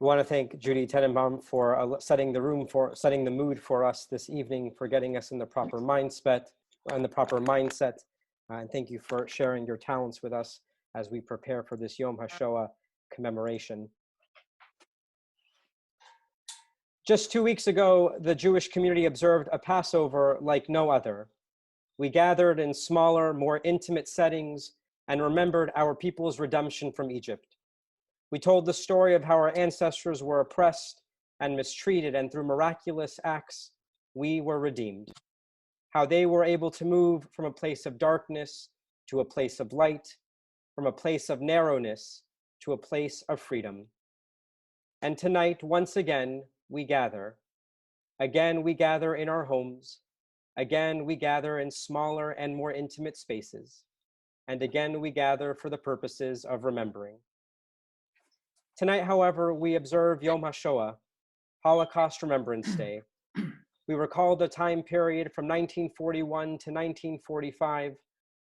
We want to thank Judy Tenenbaum for setting the mood for us this evening, for getting us in the proper mindset, and thank you for sharing your talents with us as we prepare for this Yom HaShoah commemoration. Just 2 weeks ago, the Jewish community observed a Passover like no other. We gathered in smaller, more intimate settings and remembered our people's redemption from Egypt. We told the story of how our ancestors were oppressed and mistreated, and through miraculous acts, we were redeemed. How they were able to move from a place of darkness to a place of light, from a place of narrowness to a place of freedom. And tonight, once again, we gather. Again, we gather in our homes. Again, we gather in smaller and more intimate spaces. And again, we gather for the purposes of remembering. Tonight, however, we observe Yom HaShoah, Holocaust Remembrance Day. We recall the time period from 1941 to 1945,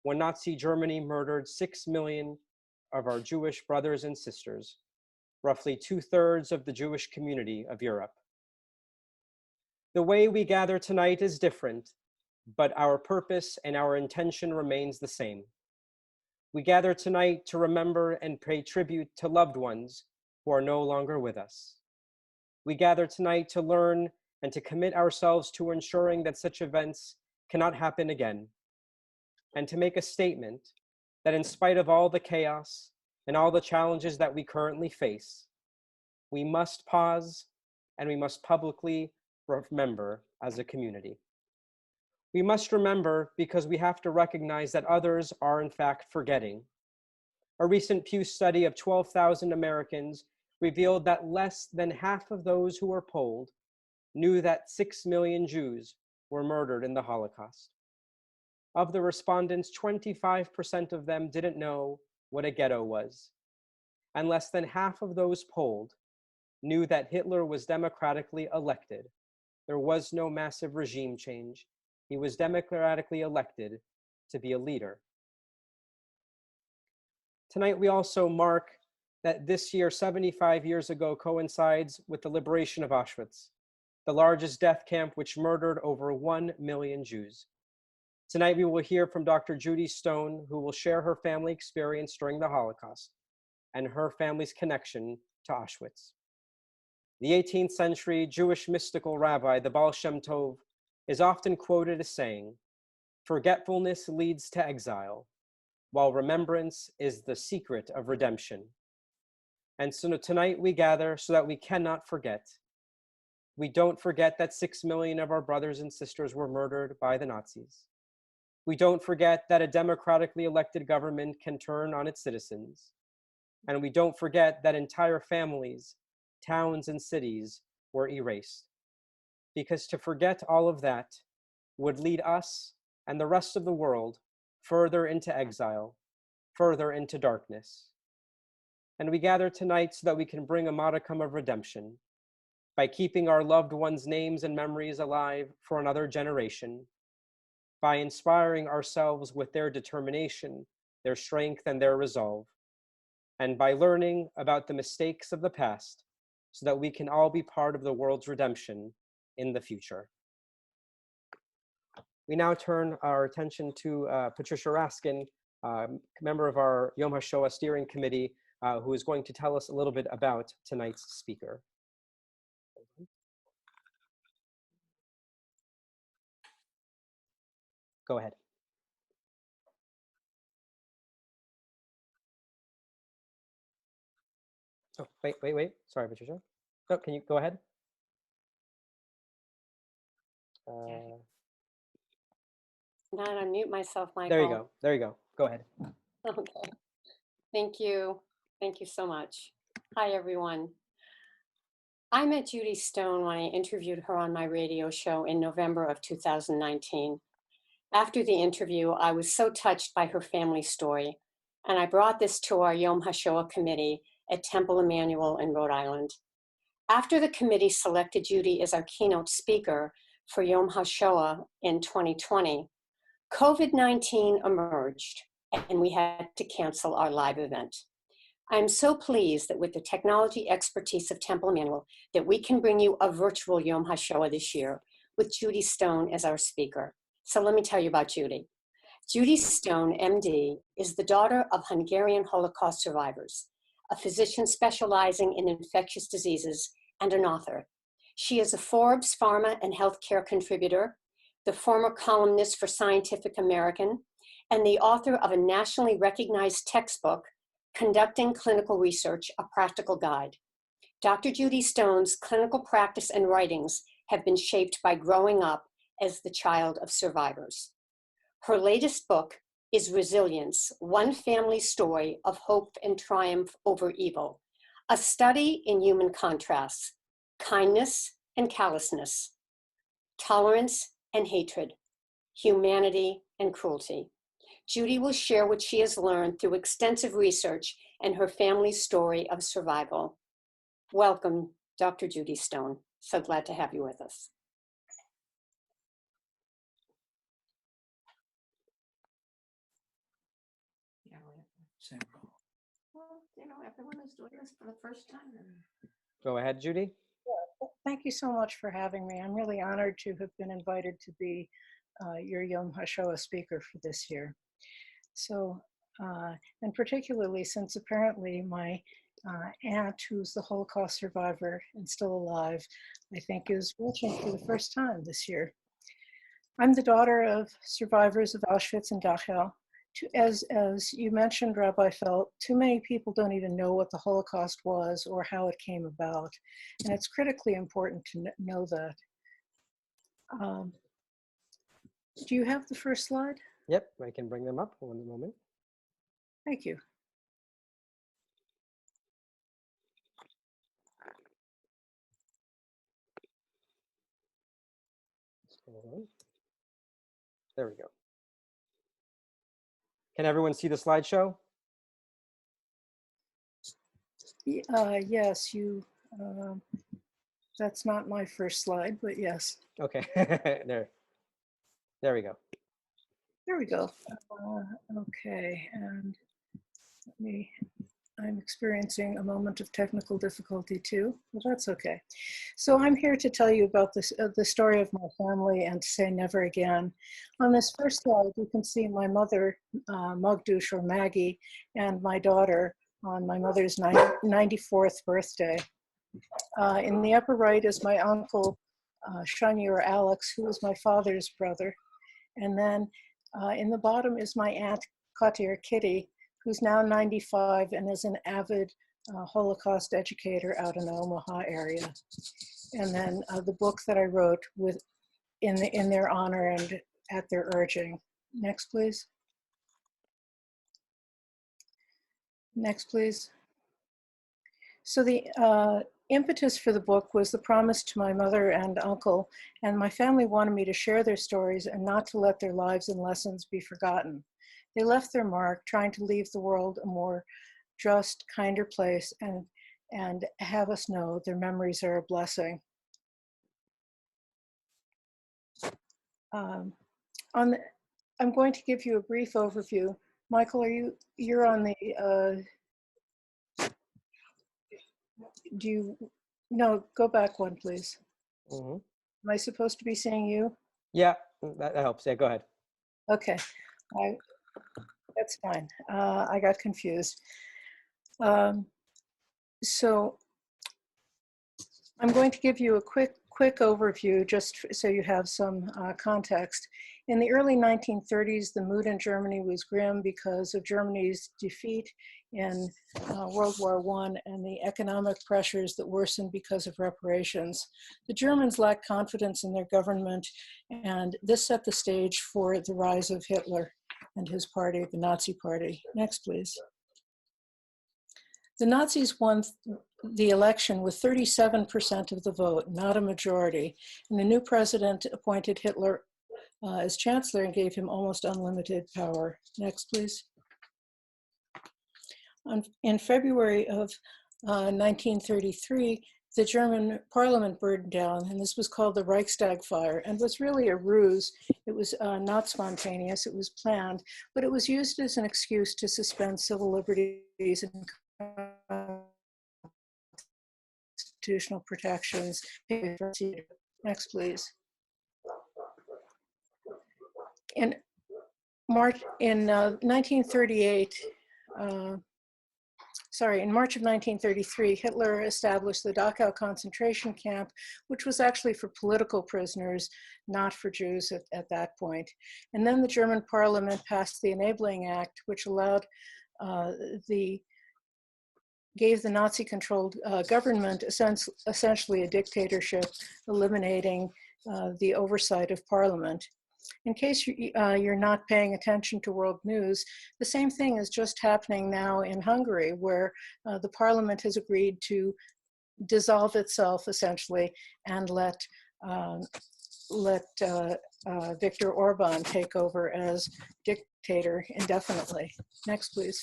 when Nazi Germany murdered 6 million of our Jewish brothers and sisters, roughly 2/3 of the Jewish community of Europe. The way we gather tonight is different, but our purpose and our intention remains the same. We gather tonight to remember and pay tribute to loved ones who are no longer with us. We gather tonight to learn and to commit ourselves to ensuring that such events cannot happen again, and to make a statement that in spite of all the chaos and all the challenges that we currently face, we must pause and we must publicly remember as a community. We must remember because we have to recognize that others are in fact forgetting. A recent Pew study of 12,000 Americans revealed that less than half of those who were polled knew that 6 million Jews were murdered in the Holocaust. Of the respondents, 25% of them didn't know what a ghetto was, and less than half of those polled knew that Hitler was democratically elected. There was no massive regime change. He was democratically elected to be a leader. Tonight, we also mark that this year, 75 years ago, coincides with the liberation of Auschwitz, the largest death camp which murdered over 1 million Jews. Tonight, we will hear from Dr. Judy Stone, who will share her family experience during the Holocaust and her family's connection to Auschwitz. The 18th century Jewish mystical rabbi, the Baal Shem Tov, is often quoted as saying, "Forgetfulness leads to exile, while remembrance is the secret of redemption." And so tonight we gather so that we cannot forget. We don't forget that 6 million of our brothers and sisters were murdered by the Nazis. We don't forget that a democratically elected government can turn on its citizens. And we don't forget that entire families, towns, and cities were erased. Because to forget all of that would lead us and the rest of the world further into exile, further into darkness. And we gather tonight so that we can bring a modicum of redemption by keeping our loved ones' names and memories alive for another generation, by inspiring ourselves with their determination, their strength, and their resolve, and by learning about the mistakes of the past so that we can all be part of the world's redemption in the future. We now turn our attention to Patricia Raskin, member of our Yom HaShoah Steering Committee, who is going to tell us a little bit about tonight's speaker. Go ahead. Oh, wait. Sorry, Patricia. Oh, can you go ahead? Not unmute myself, Michael. There you go. Go ahead. Okay. Thank you. Thank you so much. Hi, everyone. I met Judy Stone when I interviewed her on my radio show in November of 2019. After the interview, I was so touched by her family story, and I brought this to our Yom HaShoah committee at Temple Emanu-El in Rhode Island. After the committee selected Judy as our keynote speaker for Yom HaShoah in 2020, COVID-19 emerged, and we had to cancel our live event. I am so pleased that with the technology expertise of Temple Emanu-El, that we can bring you a virtual Yom HaShoah this year with Judy Stone as our speaker. So let me tell you about Judy. Judy Stone, MD, is the daughter of Hungarian Holocaust survivors, a physician specializing in infectious diseases, and an author. She is a Forbes Pharma and Healthcare contributor, the former columnist for Scientific American, and the author of a nationally recognized textbook, Conducting Clinical Research, A Practical Guide. Dr. Judy Stone's clinical practice and writings have been shaped by growing up as the child of survivors. Her latest book is Resilience, One Family Story of Hope and Triumph Over Evil, a study in human contrasts, kindness and callousness, tolerance and hatred, humanity and cruelty. Judy will share what she has learned through extensive research and her family's story of survival. Welcome, Dr. Judy Stone. So glad to have you with us. Well, you know, everyone is doing this for the first time. Go ahead, Judy. Thank you so much for having me. I'm really honored to have been invited to be your Yom HaShoah speaker for this year. So, and particularly since apparently my aunt, who's the Holocaust survivor and still alive, I think is watching for the first time this year. I'm the daughter of survivors of Auschwitz and Dachau. As you mentioned, Rabbi Felt, too many people don't even know what the Holocaust was or how it came about. And it's critically important to know that. Do you have the first slide? Yep, I can bring them up one moment. Thank you. There we go. Can everyone see the slideshow? Yes, that's not my first slide, but yes. Okay, there we go. There we go. Okay, and I'm experiencing a moment of technical difficulty too, but that's okay. So I'm here to tell you about the story of my family and to say never again. On this first slide, you can see my mother, Magdush or Maggie, and my daughter on my mother's 94th birthday. In the upper right is my uncle, Shani or Alex, who was my father's brother. And then in the bottom is my aunt, Kati or Kitty, who's now 95 and is an avid Holocaust educator out in the Omaha area. And then the book that I wrote in their honor and at their urging. Next, please. Next, please. So the impetus for the book was the promise to my mother and uncle, and my family wanted me to share their stories and not to let their lives and lessons be forgotten. They left their mark, trying to leave the world a more just, kinder place, and have us know their memories are a blessing. I'm going to give you a brief overview. Michael, you're on the, no, go back one, please. Mm-hmm. Am I supposed to be seeing you? Yeah, that helps. Yeah, go ahead. Okay, that's fine. I got confused. So I'm going to give you a quick overview just so you have some context. In the early 1930s, the mood in Germany was grim because of Germany's defeat in World War I and the economic pressures that worsened because of reparations. The Germans lacked confidence in their government, and this set the stage for the rise of Hitler and his party, the Nazi Party. Next, please. The Nazis won the election with 37% of the vote, not a majority, and the new president appointed Hitler as chancellor and gave him almost unlimited power. Next, please. In February of 1933, the German parliament burned down, and this was called the Reichstag fire, and was really a ruse. It was not spontaneous, it was planned, but it was used as an excuse to suspend civil liberties and constitutional protections. Next, please. In March 1933, Hitler established the Dachau concentration camp, which was actually for political prisoners, not for Jews at that point. And then the German parliament passed the Enabling Act, which allowed gave the Nazi-controlled government essentially a dictatorship, eliminating the oversight of parliament. In case you're not paying attention to world news, the same thing is just happening now in Hungary, where the parliament has agreed to dissolve itself essentially and let Viktor Orban take over as dictator indefinitely. Next, please.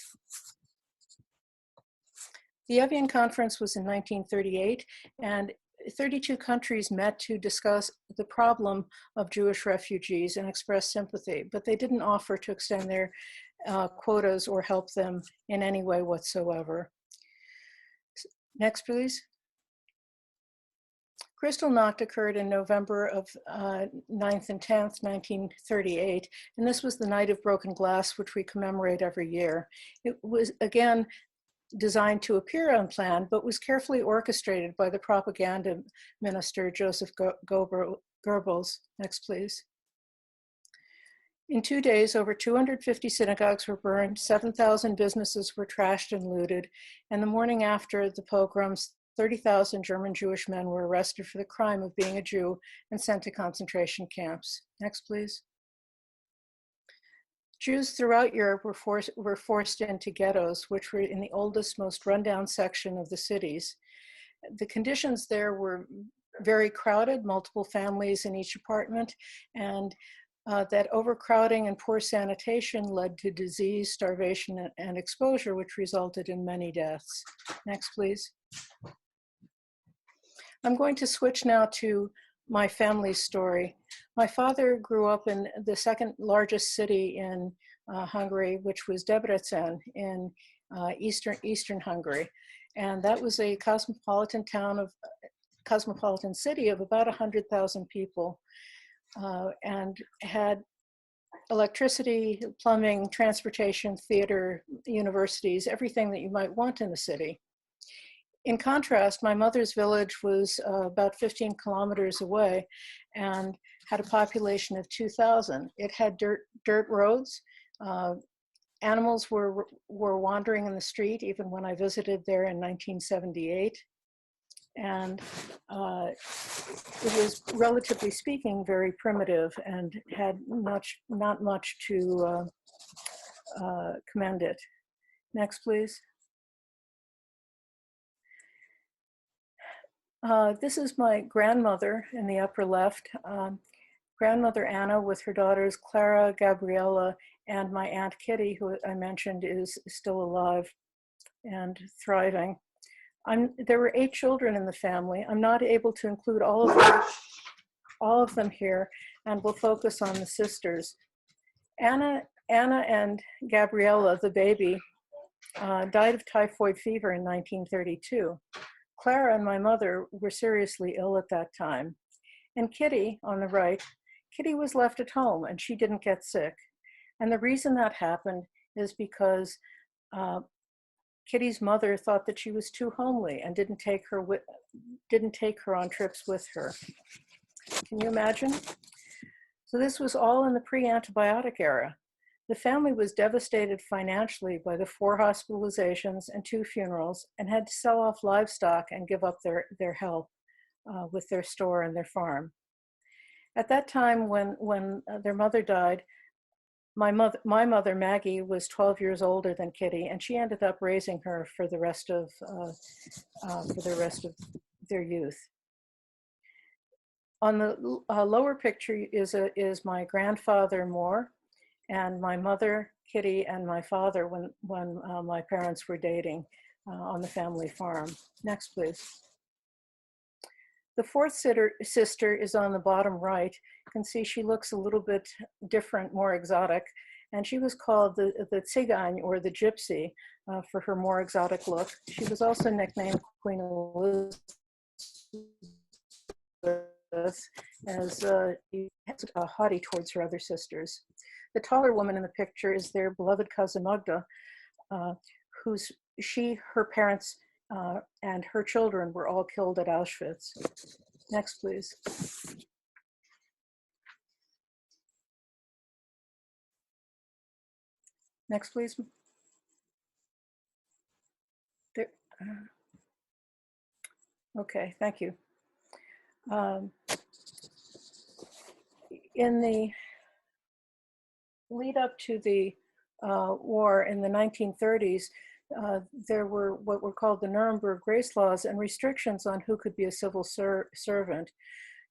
The Evian Conference was in 1938, and 32 countries met to discuss the problem of Jewish refugees and express sympathy, but they didn't offer to extend their quotas or help them in any way whatsoever. Next, please. Kristallnacht occurred in November of 9th and 10th, 1938, and this was the Night of Broken Glass, which we commemorate every year. It was, again, designed to appear unplanned, but was carefully orchestrated by the propaganda minister, Joseph Goebbels. Next, please. In 2 days, over 250 synagogues were burned, 7,000 businesses were trashed and looted, and the morning after the pogroms, 30,000 German Jewish men were arrested for the crime of being a Jew and sent to concentration camps. Next, please. Jews throughout Europe were forced into ghettos, which were in the oldest, most rundown section of the cities. The conditions there were very crowded, multiple families in each apartment, and that overcrowding and poor sanitation led to disease, starvation, and exposure, which resulted in many deaths. Next, please. I'm going to switch now to my family's story. My father grew up in the second largest city in Hungary, which was Debrecen in eastern Hungary. And that was a cosmopolitan city of about 100,000 people, and had electricity, plumbing, transportation, theater, universities, everything that you might want in the city. In contrast, my mother's village was about 15 kilometers away and had a population of 2,000. It had dirt roads. Animals were wandering in the street even when I visited there in 1978. And it was, relatively speaking, very primitive and had not much to commend it. Next, please. This is my grandmother in the upper left. Grandmother Anna with her daughters Clara, Gabriella, and my Aunt Kitty, who I mentioned is still alive and thriving. There were 8 children in the family. I'm not able to include all of them here, and we'll focus on the sisters. Anna and Gabriella, the baby, died of typhoid fever in 1932. Clara and my mother were seriously ill at that time. And Kitty, on the right, Kitty was left at home and she didn't get sick. And the reason that happened is because Kitty's mother thought that she was too homely and didn't take her on trips with her. Can you imagine? So this was all in the pre-antibiotic era. The family was devastated financially by the 4 hospitalizations and 2 funerals, and had to sell off livestock and give up their health with their store and their farm. At that time, when their mother died, my mother Maggie was 12 years older than Kitty, and she ended up raising her for the rest of their youth. On the lower picture is my grandfather Moore, and my mother Kitty, and my father when my parents were dating on the family farm. Next, please. The fourth sister is on the bottom right. You can see she looks a little bit different, more exotic, and she was called the Tsigan, or the Gypsy, for her more exotic look. She was also nicknamed Queen Elizabeth, as haughty towards her other sisters. The taller woman in the picture is their beloved cousin Magda, her parents and her children were all killed at Auschwitz. Next, please. Next, please. There, okay, thank you. In the lead up to the war in the 1930s, there were what were called the Nuremberg Grace Laws and restrictions on who could be a civil servant.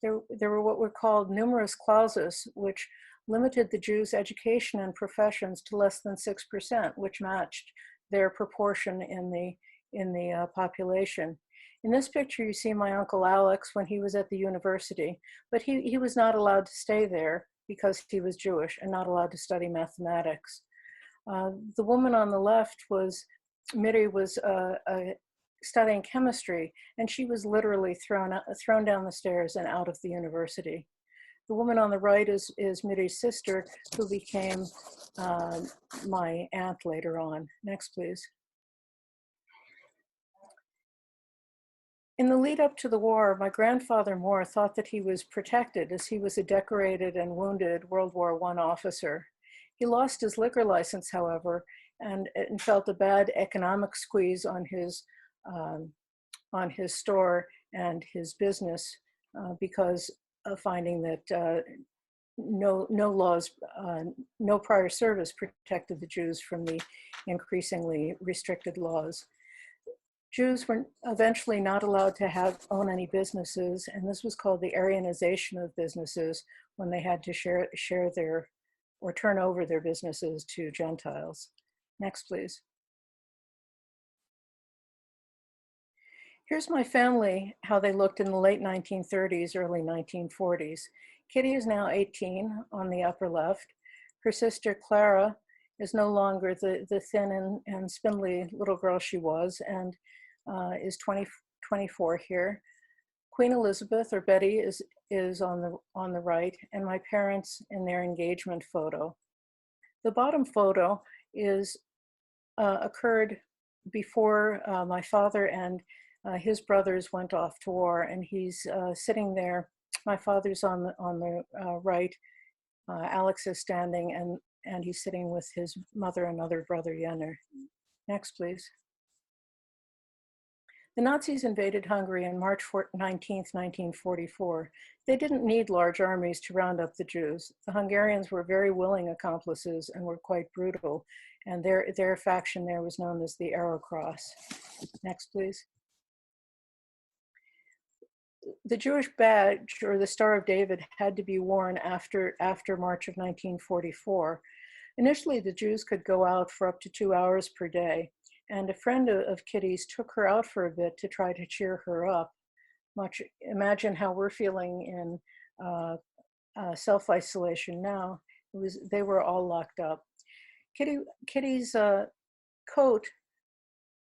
There were what were called numerous clauses, which limited the Jews' education and professions to less than 6%, which matched their proportion in the population. In this picture, you see my Uncle Alex when he was at the university, but he was not allowed to stay there because he was Jewish and not allowed to study mathematics. The woman on the left was studying chemistry, and she was literally thrown down the stairs and out of the university. The woman on the right is Miri's sister, who became my aunt later on. Next, please. In the lead up to the war, my grandfather Moore thought that he was protected as he was a decorated and wounded World War I officer. He lost his liquor license, however, and felt a bad economic squeeze on his store and his business because of finding that no prior service protected the Jews from the increasingly restricted laws. Jews were eventually not allowed to own any businesses, and this was called the Aryanization of businesses, when they had to share their or turn over their businesses to Gentiles. Next, please. Here's my family, how they looked in the late 1930s, early 1940s. Kitty is now 18 on the upper left. Her sister Clara is no longer the thin and spindly little girl she was, and is 24 here. Queen Elizabeth, or Betty, is on the right, and my parents in their engagement photo. The bottom photo occurred before my father and his brothers went off to war, and he's sitting there. My father's on the right. Alex is standing, and he's sitting with his mother and other brother Zennern. Next, please. The Nazis invaded Hungary on March 19, 1944. They didn't need large armies to round up the Jews. The Hungarians were very willing accomplices and were quite brutal, and their faction there was known as the Arrow Cross. Next, please. The Jewish badge, or the Star of David, had to be worn after March of 1944. Initially, the Jews could go out for up to 2 hours per day, and a friend of Kitty's took her out for a bit to try to cheer her up. Imagine how we're feeling in self-isolation now. They were all locked up. Kitty's coat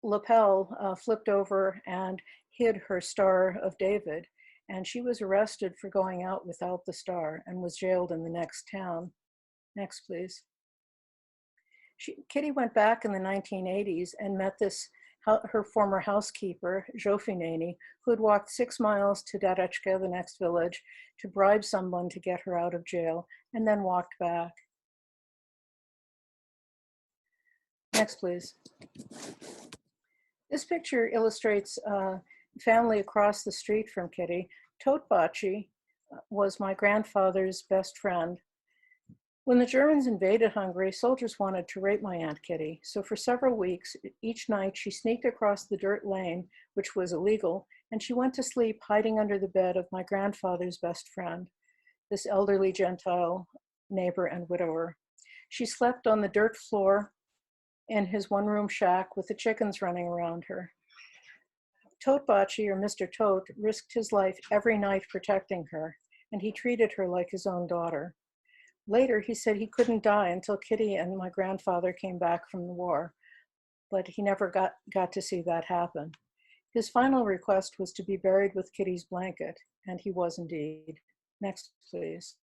lapel flipped over and hid her Star of David, and she was arrested for going out without the star and was jailed in the next town. Next, please. Kitty went back in the 1980s and met her former housekeeper, Jofineni, who had walked 6 miles to Debrecen, the next village, to bribe someone to get her out of jail, and then walked back. Next, please. This picture illustrates family across the street from Kitty. Totbachi was my grandfather's best friend. When the Germans invaded Hungary, soldiers wanted to rape my Aunt Kitty. So for several weeks, each night she sneaked across the dirt lane, which was illegal, and she went to sleep hiding under the bed of my grandfather's best friend, this elderly Gentile neighbor and widower. She slept on the dirt floor in his one-room shack with the chickens running around her. Tote Bocce, or Mr. Tote, risked his life every night protecting her, and he treated her like his own daughter. Later, he said he couldn't die until Kitty and my grandfather came back from the war, but he never got to see that happen. His final request was to be buried with Kitty's blanket, and he was indeed. Next, please.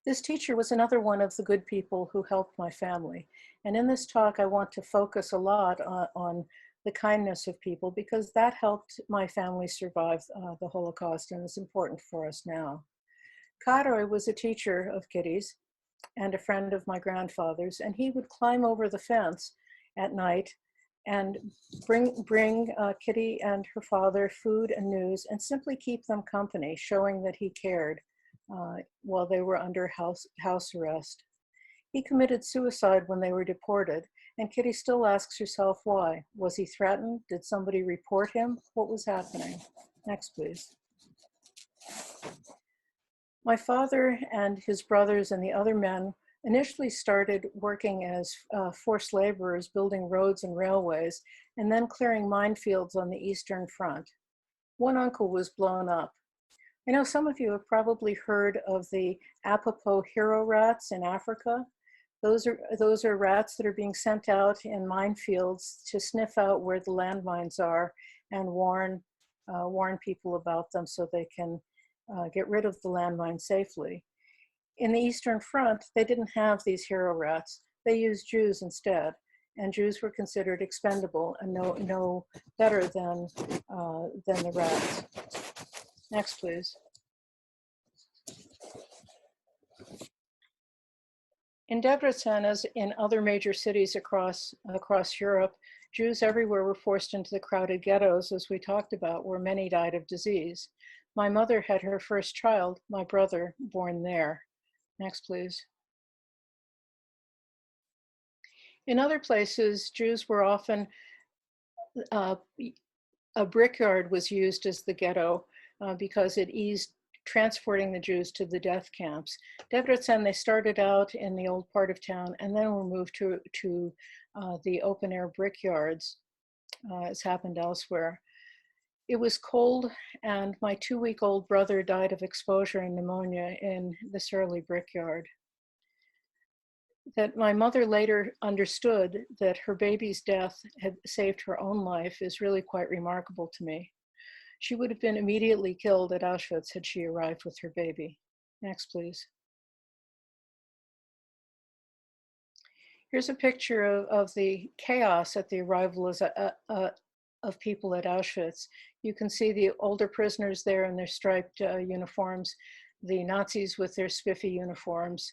This teacher was another one of the good people who helped my family. And in this talk, I want to focus a lot on the kindness of people, because that helped my family survive the Holocaust and is important for us now. Clara was a teacher of Kitty's and a friend of my grandfather's, and he would climb over the fence at night and bring Kitty and her father food and news and simply keep them company, showing that he cared while they were under house arrest. He committed suicide when they were deported, and Kitty still asks herself why. Was he threatened? Did somebody report him? What was happening? Next, please. My father and his brothers and the other men initially started working as forced laborers, building roads and railways, and then clearing minefields on the Eastern Front. One uncle was blown up. I know some of you have probably heard of the Apopo hero rats in Africa. Those are rats that are being sent out in minefields to sniff out where the landmines are and warn people about them so they can get rid of the landmine safely. In the Eastern Front, they didn't have these hero rats. They used Jews instead, and Jews were considered expendable and no better than the rats. Next, please. In Debrecen, as in other major cities across Europe, Jews everywhere were forced into the crowded ghettos, as we talked about, where many died of disease. My mother had her first child, my brother, born there. Next, please. In other places, Jews were often, a brickyard was used as the ghetto because it eased transporting the Jews to the death camps. Debrecen, they started out in the old part of town and then were moved to the open air brickyards, as happened elsewhere. It was cold, and my 2-week-old brother died of exposure and pneumonia in this early brickyard. That my mother later understood that her baby's death had saved her own life is really quite remarkable to me. She would have been immediately killed at Auschwitz had she arrived with her baby. Next, please. Here's a picture of the chaos at the arrival of people at Auschwitz. You can see the older prisoners there in their striped uniforms, the Nazis with their spiffy uniforms,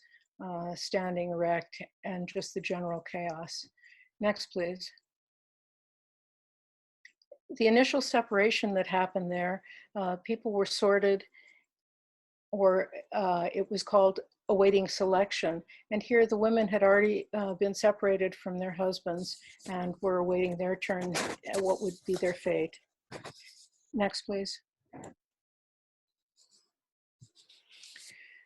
standing erect, and just the general chaos. Next, please. The initial separation that happened there, people were sorted, or it was called awaiting selection. And here the women had already been separated from their husbands and were awaiting their turn, what would be their fate. Next, please.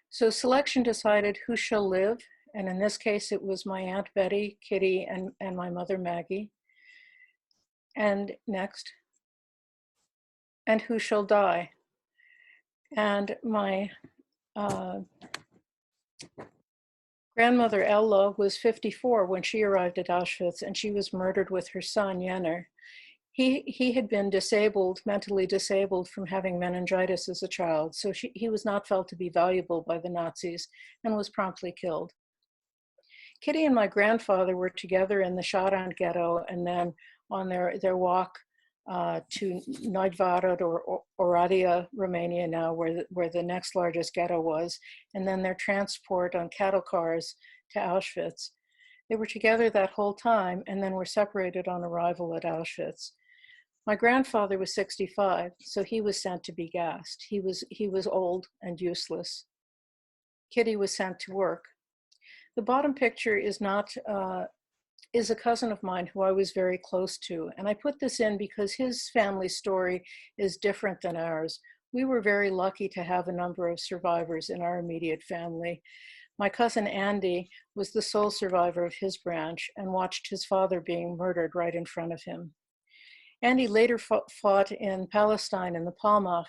So selection decided who shall live. And in this case, it was my Aunt Betty, Kitty, and my mother, Maggie. And next. And who shall die. And my grandmother Ella was 54 when she arrived at Auschwitz, and she was murdered with her son, Zennern. He had been disabled, mentally disabled from having meningitis as a child, so he was not felt to be valuable by the Nazis and was promptly killed. Kitty and my grandfather were together in the Zennern Ghetto, and then on their walk to Nagyvárad or Oradea, Romania now, where the next largest ghetto was, and then their transport on cattle cars to Auschwitz. They were together that whole time and then were separated on arrival at Auschwitz. My grandfather was 65, so he was sent to be gassed. He was old and useless. Kitty was sent to work. The bottom picture is not is a cousin of mine who I was very close to. And I put this in because his family story is different than ours. We were very lucky to have a number of survivors in our immediate family. My cousin Andy was the sole survivor of his branch and watched his father being murdered right in front of him. Andy later fought in Palestine in the Palmach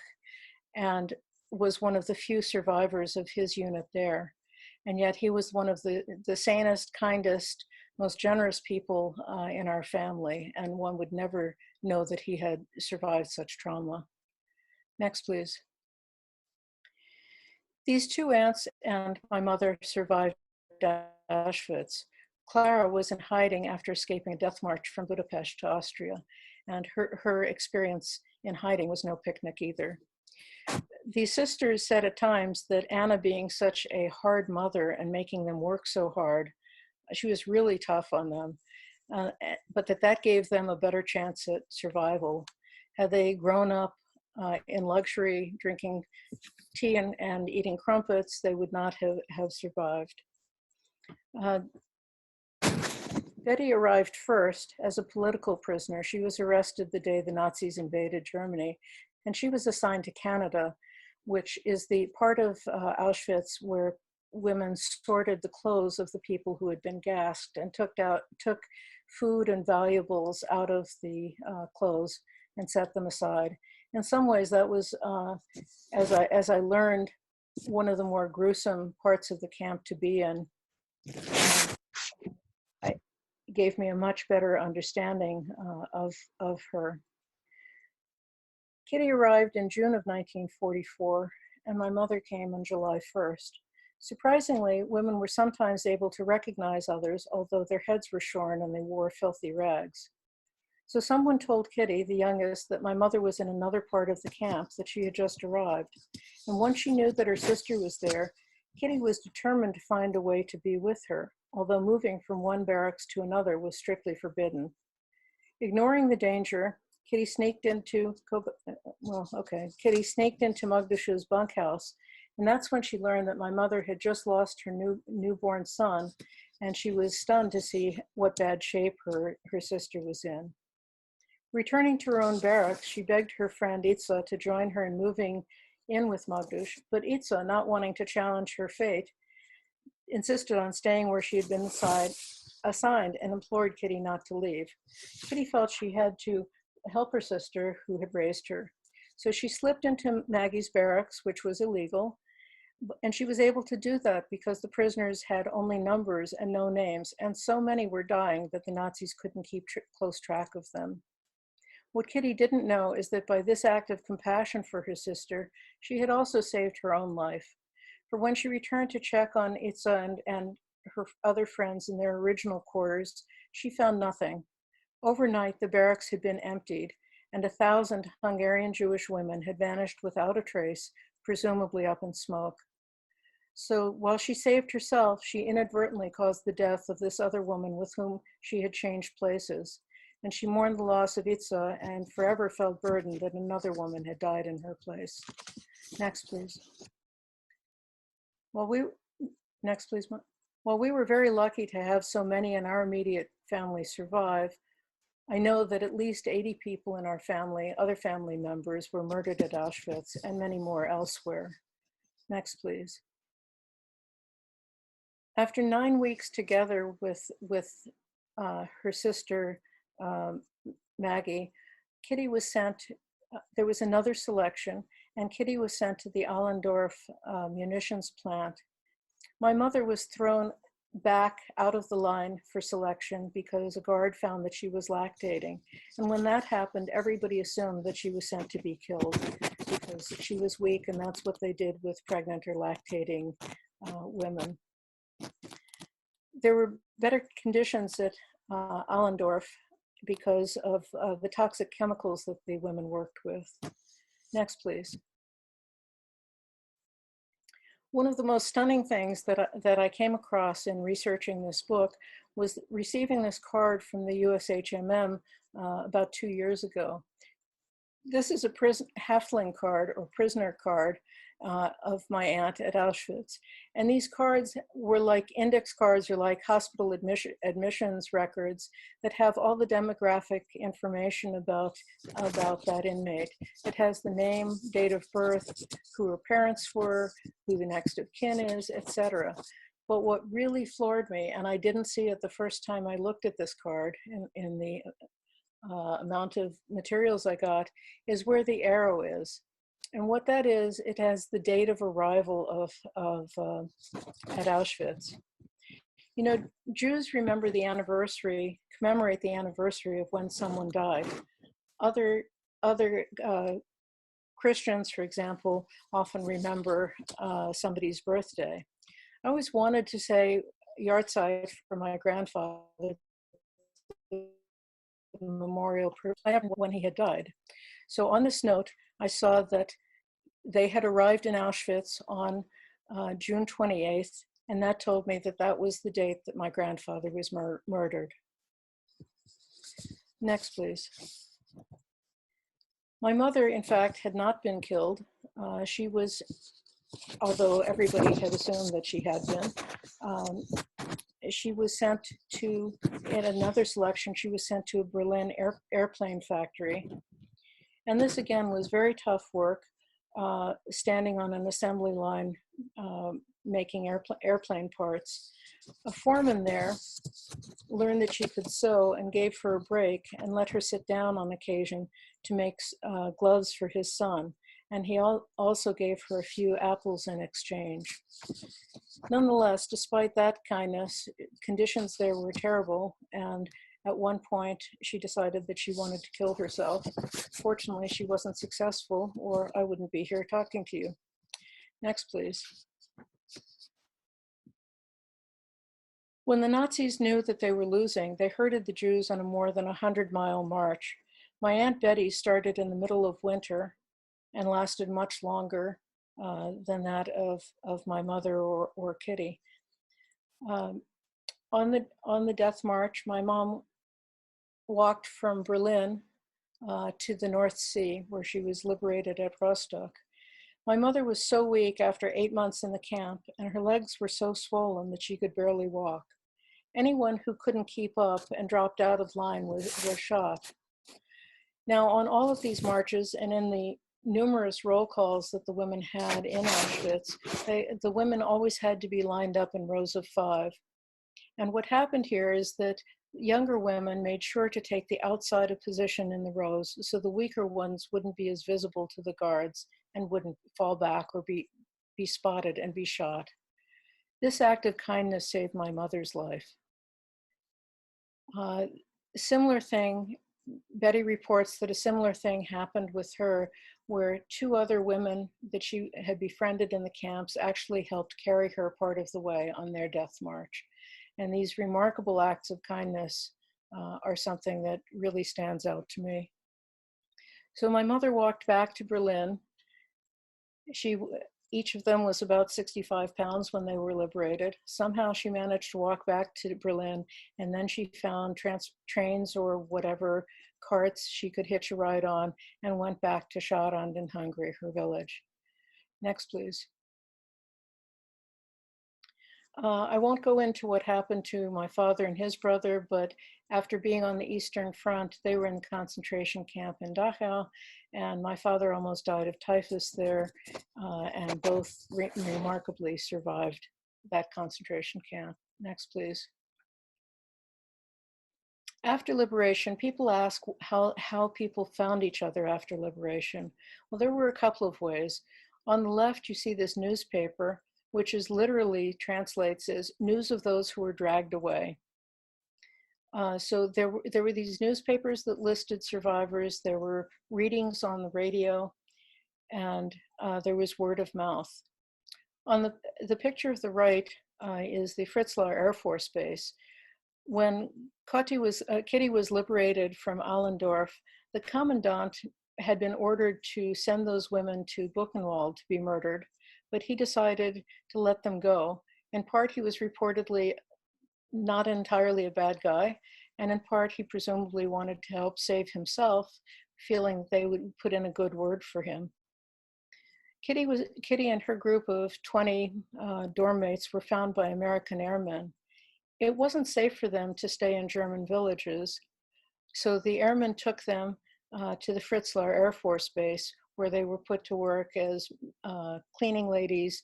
and was one of the few survivors of his unit there. And yet he was one of the sanest, kindest, most generous people in our family, and one would never know that he had survived such trauma. Next, please. These two aunts and my mother survived Auschwitz. Clara was in hiding after escaping a death march from Budapest to Austria, and her experience in hiding was no picnic either. These sisters said at times that Anna, being such a hard mother and making them work so hard, she was really tough on them, but that gave them a better chance at survival. Had they grown up in luxury, drinking tea and eating crumpets, they would not have survived. Betty arrived first as a political prisoner. She was arrested the day the Nazis invaded Germany, and she was assigned to Canada, which is the part of Auschwitz where women sorted the clothes of the people who had been gassed and took food and valuables out of the clothes and set them aside. In some ways, that was, as I learned, one of the more gruesome parts of the camp to be in. It gave me a much better understanding of her. Kitty arrived in June of 1944, and my mother came on July 1st. Surprisingly, women were sometimes able to recognize others, although their heads were shorn and they wore filthy rags. So someone told Kitty, the youngest, that my mother was in another part of the camp, that she had just arrived. And once she knew that her sister was there, Kitty was determined to find a way to be with her, although moving from one barracks to another was strictly forbidden. Ignoring the danger, Kitty sneaked into Magdash's bunkhouse, and that's when she learned that my mother had just lost her newborn son, and she was stunned to see what bad shape her sister was in. Returning to her own barracks, she begged her friend Itza to join her in moving in with Magdush, but Itza, not wanting to challenge her fate, insisted on staying where she had been assigned and implored Kitty not to leave. Kitty felt she had to help her sister who had raised her. So she slipped into Maggie's barracks, which was illegal, and she was able to do that because the prisoners had only numbers and no names, and so many were dying that the Nazis couldn't keep close track of them. What Kitty didn't know is that by this act of compassion for her sister, she had also saved her own life. For when she returned to check on Itza and her other friends in their original quarters, she found nothing. Overnight, the barracks had been emptied, and 1,000 Hungarian Jewish women had vanished without a trace, presumably up in smoke. So while she saved herself, she inadvertently caused the death of this other woman with whom she had changed places. And she mourned the loss of Itza and forever felt burdened that another woman had died in her place. Next, please. While we were very lucky to have so many in our immediate family survive, I know that at least 80 people in our family, other family members, were murdered at Auschwitz and many more elsewhere. Next, please. After 9 weeks together with her sister, Maggie, Kitty was sent, there was another selection, and Kitty was sent to the Allendorf munitions plant. My mother was thrown back out of the line for selection because a guard found that she was lactating. And when that happened, everybody assumed that she was sent to be killed because she was weak, and that's what they did with pregnant or lactating women. There were better conditions at Allendorf because of the toxic chemicals that the women worked with. Next, please. One of the most stunning things that I came across in researching this book was receiving this card from the USHMM about 2 years ago. This is a Häftling card or prisoner card, of my aunt at Auschwitz. And these cards were like index cards or like hospital admissions records that have all the demographic information about that inmate. It has the name, date of birth, who her parents were, who the next of kin is, etc. But what really floored me, and I didn't see it the first time I looked at this card in the amount of materials I got, is where the arrow is. And what that is, it has the date of arrival at Auschwitz. You know, Jews remember the anniversary, commemorate the anniversary of when someone died. Other Christians, for example, often remember somebody's birthday. I always wanted to say yahrzeit for my grandfather, memorial when he had died. So on this note, I saw that they had arrived in Auschwitz on June 28th, and that told me that that was the date that my grandfather was murdered. Next, please. My mother, in fact, had not been killed. She was, although everybody had assumed that she had been, she was sent to, in another selection, she was sent to a Berlin airplane factory. And this again was very tough work, standing on an assembly line, making airplane parts. A foreman there learned that she could sew and gave her a break and let her sit down on occasion to make gloves for his son. And he also gave her a few apples in exchange. Nonetheless, despite that kindness, conditions there were terrible, and at one point, she decided that she wanted to kill herself. Fortunately, she wasn't successful, or I wouldn't be here talking to you. Next, please. When the Nazis knew that they were losing, they herded the Jews on a more than 100-mile march. My Aunt Betty started in the middle of winter and lasted much longer than that of my mother or Kitty. On the death march, my mom walked from Berlin to the North Sea, where she was liberated at Rostock. My mother was so weak after 8 months in the camp, and her legs were so swollen that she could barely walk. Anyone who couldn't keep up and dropped out of line was shot. Now, on all of these marches and in the numerous roll calls that the women had in Auschwitz, the women always had to be lined up in rows of 5. And what happened here is that younger women made sure to take the outside of position in the rows so the weaker ones wouldn't be as visible to the guards and wouldn't fall back or be spotted and be shot. This act of kindness saved my mother's life. Similar thing, Betty reports that a similar thing happened with her, where 2 other women that she had befriended in the camps actually helped carry her part of the way on their death march. And these remarkable acts of kindness are something that really stands out to me. So my mother walked back to Berlin. Each of them was about 65 pounds when they were liberated. Somehow she managed to walk back to Berlin, and then she found trains or whatever carts she could hitch a ride on and went back to Zennern in Hungary, her village. Next, please. I won't go into what happened to my father and his brother, but after being on the Eastern Front, they were in the concentration camp in Dachau, and my father almost died of typhus there, and both remarkably survived that concentration camp. Next, please. After liberation, people ask how people found each other after liberation. Well, there were a couple of ways. On the left, you see this newspaper, which is literally translates as news of those who were dragged away. So there were these newspapers that listed survivors, there were readings on the radio, and there was word of mouth. On the picture of the right is the Fritzlar Air Force Base. When Kitty was liberated from Allendorf, the commandant had been ordered to send those women to Buchenwald to be murdered, but he decided to let them go. In part, he was reportedly not entirely a bad guy, and in part, he presumably wanted to help save himself, feeling they would put in a good word for him. Kitty and her group of 20 dorm mates were found by American airmen. It wasn't safe for them to stay in German villages, so the airmen took them to the Fritzlar Air Force Base, where they were put to work as cleaning ladies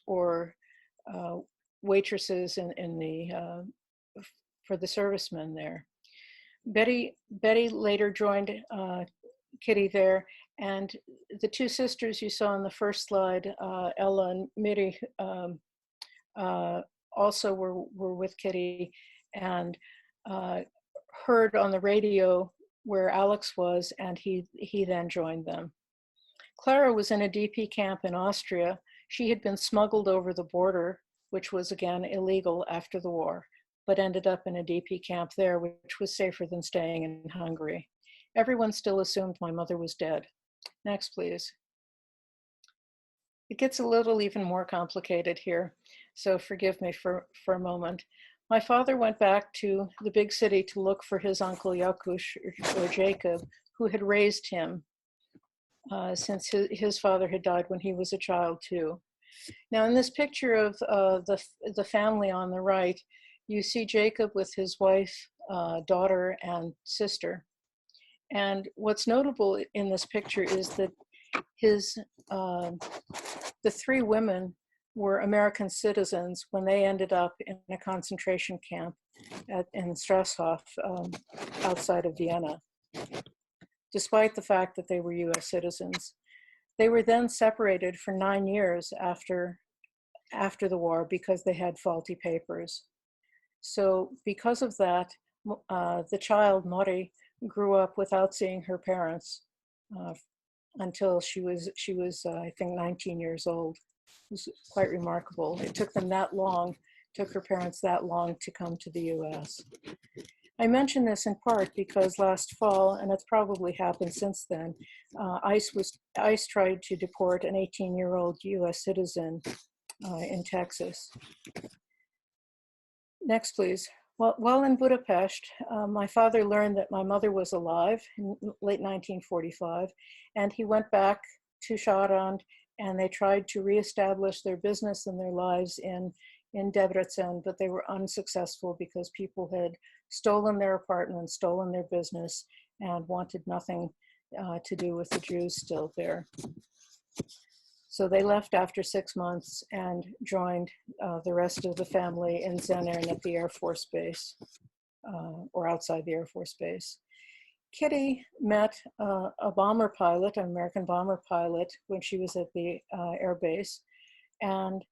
or waitresses for the servicemen there. Betty later joined Kitty there, and the two sisters you saw on the first slide, Ella and Miri, also were with Kitty, and heard on the radio where Alex was, and he then joined them. Clara was in a DP camp in Austria. She had been smuggled over the border, which was again illegal after the war, but ended up in a DP camp there, which was safer than staying in Hungary. Everyone still assumed my mother was dead. Next, please. It gets a little even more complicated here, so forgive me for a moment. My father went back to the big city to look for his uncle Jakusz, or Jacob, who had raised him since his father had died when he was a child too. Now in this picture of the family on the right, you see Jacob with his wife, daughter, and sister. And what's notable in this picture is that the three women were American citizens when they ended up in a concentration camp in Strasshof outside of Vienna, despite the fact that they were US citizens. They were then separated for 9 years after the war because they had faulty papers. So because of that, the child, Mori, grew up without seeing her parents until she was I think 19 years old. It was quite remarkable. It took them that long, took her parents that long to come to the US. I mention this in part because last fall, and it's probably happened since then, ICE tried to deport an 18-year-old US citizen in Texas. Next, please. While in Budapest, my father learned that my mother was alive in late 1945, and he went back to Zennern, and they tried to reestablish their business and their lives in Debrecen, but they were unsuccessful because people had stolen their apartments, stolen their business, and wanted nothing to do with the Jews still there. So they left after 6 months and joined the rest of the family in Zennern at the Air Force Base, or outside the Air Force Base. Kitty met a bomber pilot, an American bomber pilot, when she was at the air base, and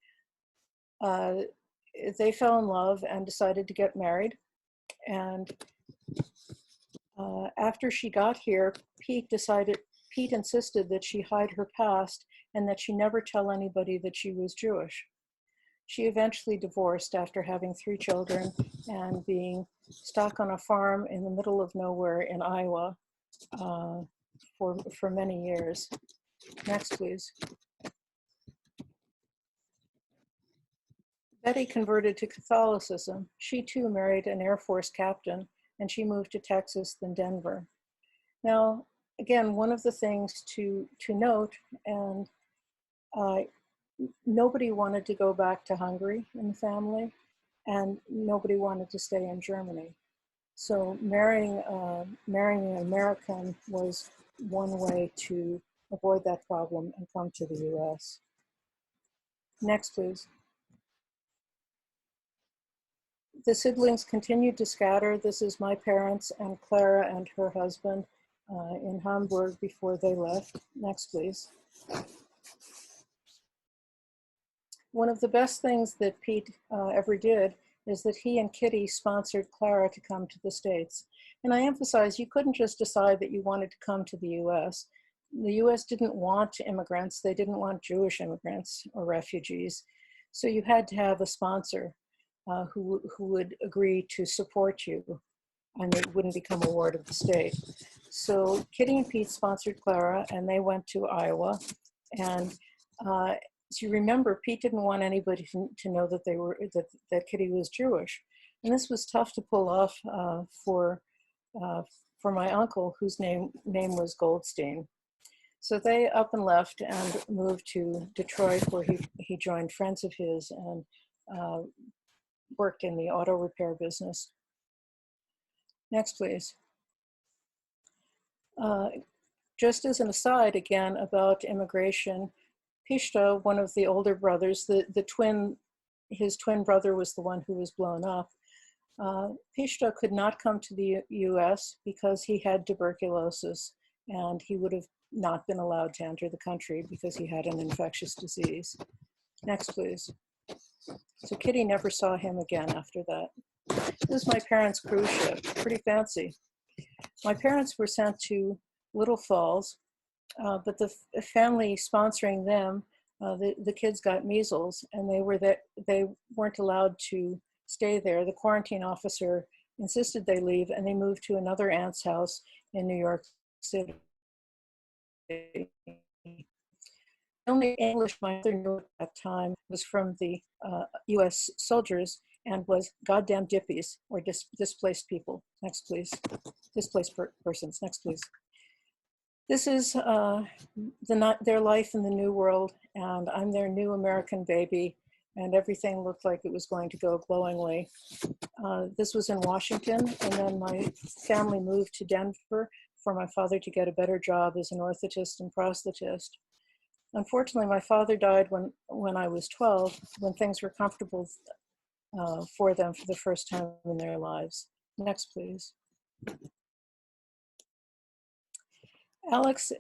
they fell in love and decided to get married. And after she got here, Pete insisted that she hide her past and that she never tell anybody that she was Jewish. She eventually divorced after having 3 children and being stuck on a farm in the middle of nowhere in Iowa for many years. Next, please. Betty converted to Catholicism. She too married an Air Force captain, and she moved to Texas, then Denver. Now, again, one of the things to note, and nobody wanted to go back to Hungary in the family, and nobody wanted to stay in Germany. So marrying an American was one way to avoid that problem and come to the US. Next, please. The siblings continued to scatter. This is my parents and Clara and her husband in Hamburg before they left. Next, please. One of the best things that Pete ever did is that he and Kitty sponsored Clara to come to the States. And I emphasize, you couldn't just decide that you wanted to come to the US. The US didn't want immigrants. They didn't want Jewish immigrants or refugees. So you had to have a sponsor who would agree to support you, and it wouldn't become a ward of the state. So Kitty and Pete sponsored Clara, and they went to Iowa. And as you remember, Pete didn't want anybody to know that that Kitty was Jewish, and this was tough to pull off for my uncle, whose name was Goldstein. So they up and left and moved to Detroit, where he joined friends of his and worked in the auto repair business. Next, please. Just as an aside, again, about immigration, Pishta, one of the older brothers, his twin brother was the one who was blown up. Pishta could not come to the US because he had tuberculosis, and he would have not been allowed to enter the country because he had an infectious disease. Next, please. So Kitty never saw him again after that. This is my parents' cruise ship, pretty fancy. My parents were sent to Little Falls, but the family sponsoring them, the kids got measles, and they weren't allowed to stay there. The quarantine officer insisted they leave, and they moved to another aunt's house in New York City. The only English my mother knew at that time was from the US soldiers and was goddamn dippies, or displaced people. Next, please. Displaced persons. Next, please. This is their life in the New World, and I'm their new American baby, and everything looked like it was going to go glowingly. This was in Washington, and then my family moved to Denver for my father to get a better job as an orthotist and prosthetist. Unfortunately, my father died when I was 12, when things were comfortable for them for the first time in their lives. Next, please. Alex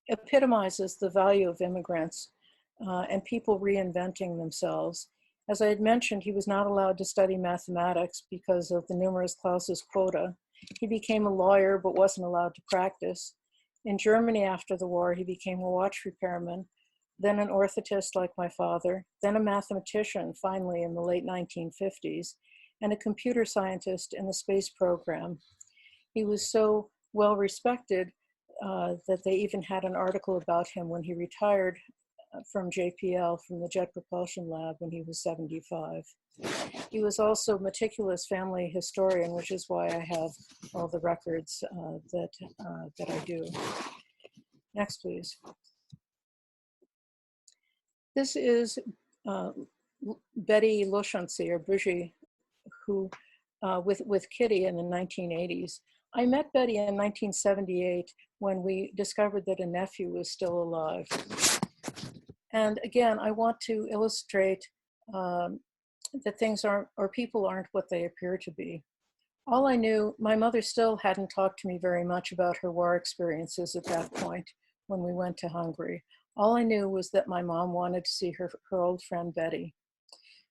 epitomizes the value of immigrants and people reinventing themselves. As I had mentioned, he was not allowed to study mathematics because of the numerus clausus quota. He became a lawyer but wasn't allowed to practice. In Germany after the war, he became a watch repairman, then an orthotist like my father, then a mathematician finally in the late 1950s, and a computer scientist in the space program. He was so well respected that they even had an article about him when he retired from JPL, from the Jet Propulsion Lab, when he was 75. He was also a meticulous family historian, which is why I have all the records that I do. Next, please. This is Betty Losonczi, or Bözsi, who, with Kitty in the 1980s. I met Betty in 1978 when we discovered that a nephew was still alive. And again, I want to illustrate that things aren't, or people aren't what they appear to be. All I knew, my mother still hadn't talked to me very much about her war experiences at that point when we went to Hungary. All I knew was that my mom wanted to see her old friend Betty.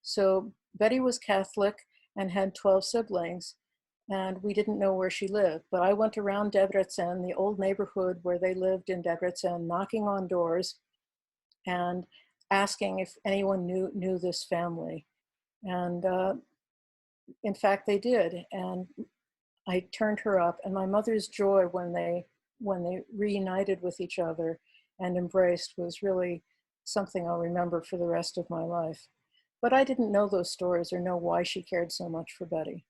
So Betty was Catholic and had 12 siblings, and we didn't know where she lived. But I went around Debrecen, the old neighborhood where they lived in Debrecen, knocking on doors and asking if anyone knew this family. And in fact, they did. And I turned her up, and my mother's joy when they reunited with each other and embraced was really something I'll remember for the rest of my life. But I didn't know those stories or know why she cared so much for Betty.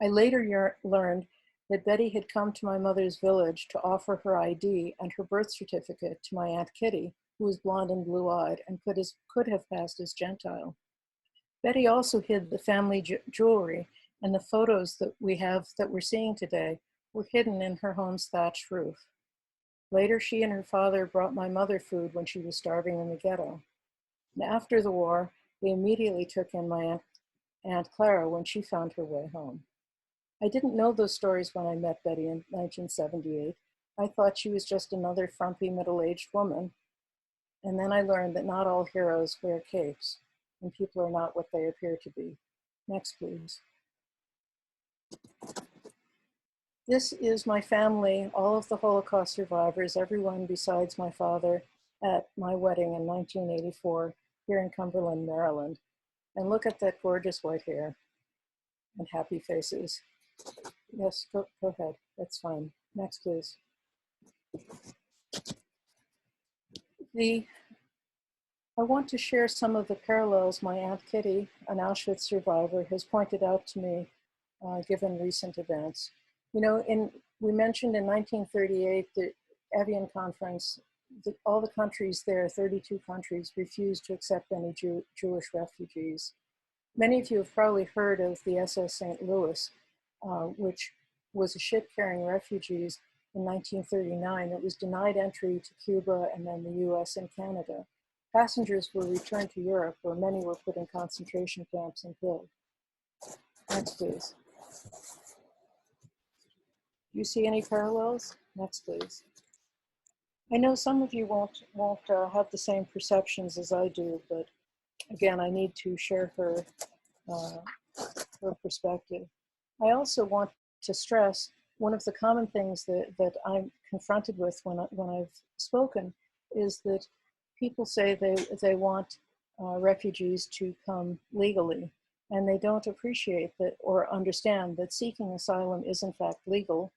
I later learned that Betty had come to my mother's village to offer her ID and her birth certificate to my Aunt Kitty, who was blonde and blue-eyed and could have passed as Gentile. Betty also hid the family jewelry, and the photos that we have that we're seeing today were hidden in her home's thatched roof. Later, she and her father brought my mother food when she was starving in the ghetto. And after the war, they immediately took in my Aunt Clara when she found her way home. I didn't know those stories when I met Betty in 1978. I thought she was just another frumpy middle-aged woman. And then I learned that not all heroes wear capes, and people are not what they appear to be. Next, please. This is my family, all of the Holocaust survivors, everyone besides my father, at my wedding in 1984 here in Cumberland, Maryland. And look at that gorgeous white hair and happy faces. Yes, go ahead, that's fine. Next, please. I want to share some of the parallels my Aunt Kitty, an Auschwitz survivor, has pointed out to me given recent events. You know, we mentioned in 1938 the Evian Conference all the countries there, 32 countries, refused to accept any Jewish refugees. Many of you have probably heard of the SS St. Louis, which was a ship carrying refugees in 1939 that was denied entry to Cuba and then the US and Canada. Passengers were returned to Europe, where many were put in concentration camps and killed. Next, please. Do you see any parallels? Next, please. I know some of you won't have the same perceptions as I do, but again, I need to share her perspective. I also want to stress one of the common things that I'm confronted with when I've spoken is that people say they want refugees to come legally, and they don't appreciate that or understand that seeking asylum is in fact legal,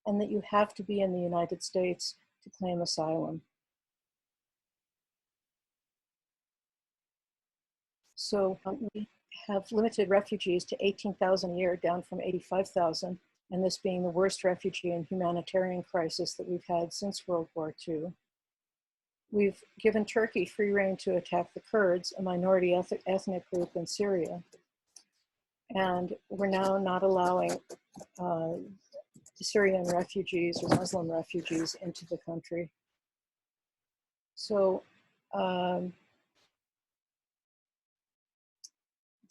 and that you have to be in the United States to claim asylum. So we have limited refugees to 18,000 a year, down from 85,000, and this being the worst refugee and humanitarian crisis that we've had since World War II. We've given Turkey free rein to attack the Kurds, a minority ethnic group in Syria. And we're now not allowing Syrian refugees or Muslim refugees into the country. So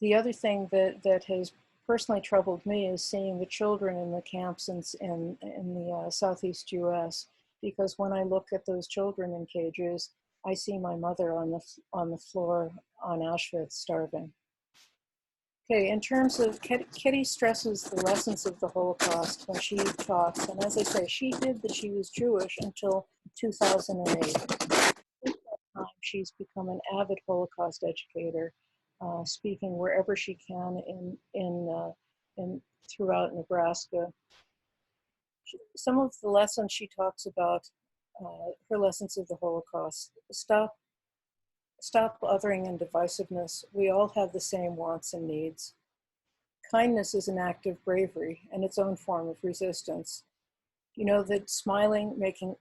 the other thing that has personally troubled me is seeing the children in the camps in the Southeast US, because when I look at those children in cages, I see my mother on the floor on Auschwitz starving. Okay, in terms of, Kitty stresses the lessons of the Holocaust when she talks, and as I say, she hid that she was Jewish until 2008. Since that time, she's become an avid Holocaust educator, speaking wherever she can throughout Nebraska. Some of the lessons she talks about, her lessons of the Holocaust: Stop othering and divisiveness. We all have the same wants and needs. Kindness is an act of bravery and its own form of resistance. You know that smiling, making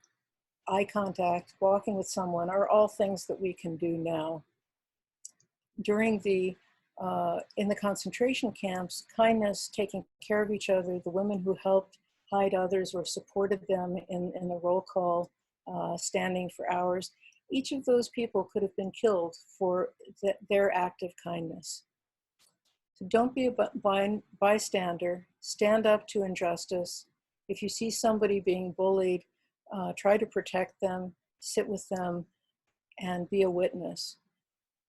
eye contact, walking with someone are all things that we can do now. During in the concentration camps, kindness, taking care of each other, the women who helped hide others or supported them in the roll call, standing for hours, each of those people could have been killed for their act of kindness. So don't be a bystander. Stand up to injustice. If you see somebody being bullied, try to protect them, sit with them, and be a witness.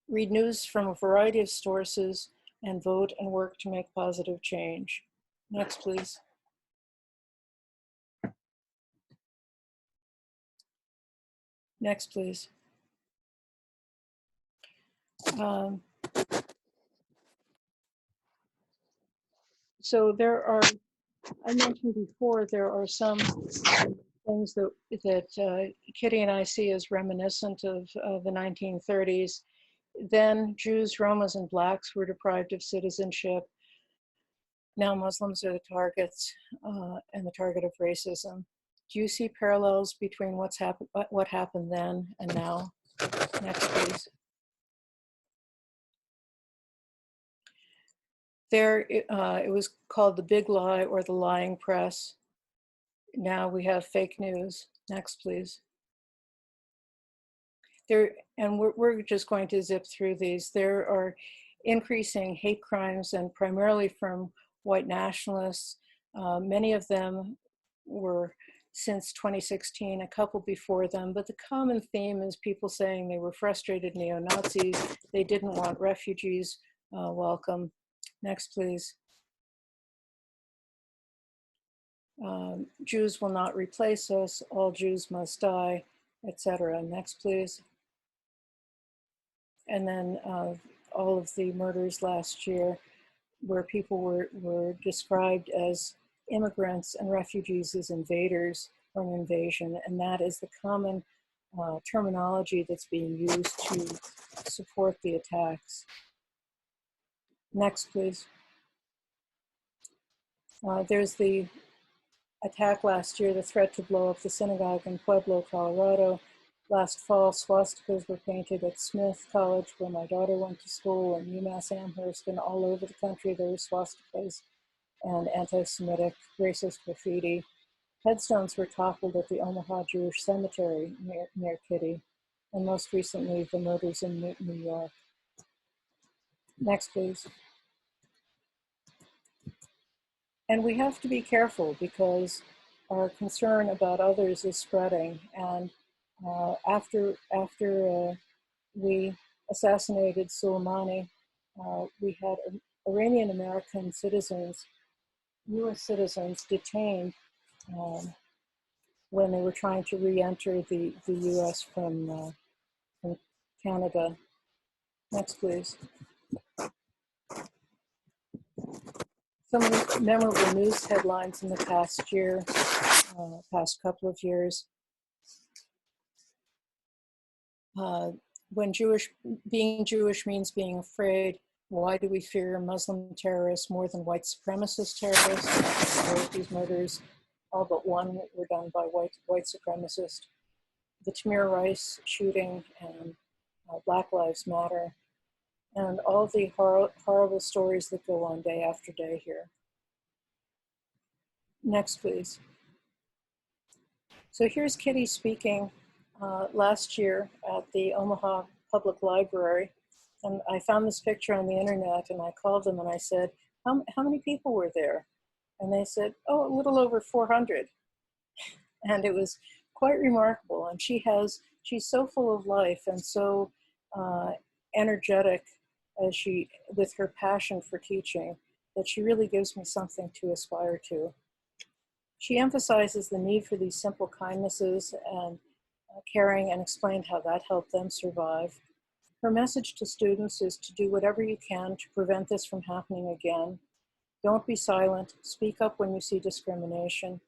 Read news from a variety of sources and vote and work to make positive change. Next, please. Next, please. So there are, I mentioned before, there are some things that Kitty and I see as reminiscent of the 1930s. Then Jews, Romas, and Blacks were deprived of citizenship. Now Muslims are the targets and the target of racism. Do you see parallels between what happened then and now? Next, please. There, it was called the big lie or the lying press. Now we have fake news. Next, please. And we're just going to zip through these. There are increasing hate crimes, and primarily from white nationalists. Many of them were since 2016, a couple before them, but the common theme is people saying they were frustrated neo-Nazis, they didn't want refugees welcome. Next, please. Jews will not replace us, all Jews must die, etc. Next, please. And then all of the murders last year where people were described as immigrants and refugees as invaders or an invasion, and that is the common terminology that's being used to support the attacks. Next, please. There's the attack last year, the threat to blow up the synagogue in Pueblo, Colorado. Last fall, swastikas were painted at Smith College, where my daughter went to school, and UMass Amherst, and all over the country there were swastikas and anti-Semitic racist graffiti. Headstones were toppled at the Omaha Jewish Cemetery near Kitty, and most recently, the murders in New York. Next, please. And we have to be careful because our concern about others is spreading. And after we assassinated Soleimani, we had Iranian American citizens, US citizens, detained when they were trying to re-enter the US from Canada. Next, please. Some of the memorable news headlines in the past year, past couple of years. When being Jewish means being afraid, why do we fear Muslim terrorists more than white supremacist terrorists? These murders, all but one, were done by white supremacists. The Tamir Rice shooting and Black Lives Matter, and all the horrible stories that go on day after day here. Next, please. So here's Kitty speaking last year at the Omaha Public Library. And I found this picture on the internet, and I called them and I said, how many people were there? And they said, oh, a little over 400. And it was quite remarkable. And she's so full of life and so energetic with her passion for teaching, that she really gives me something to aspire to. She emphasizes the need for these simple kindnesses and caring, and explained how that helped them survive. Her message to students is to do whatever you can to prevent this from happening again. Don't be silent. Speak up when you see discrimination.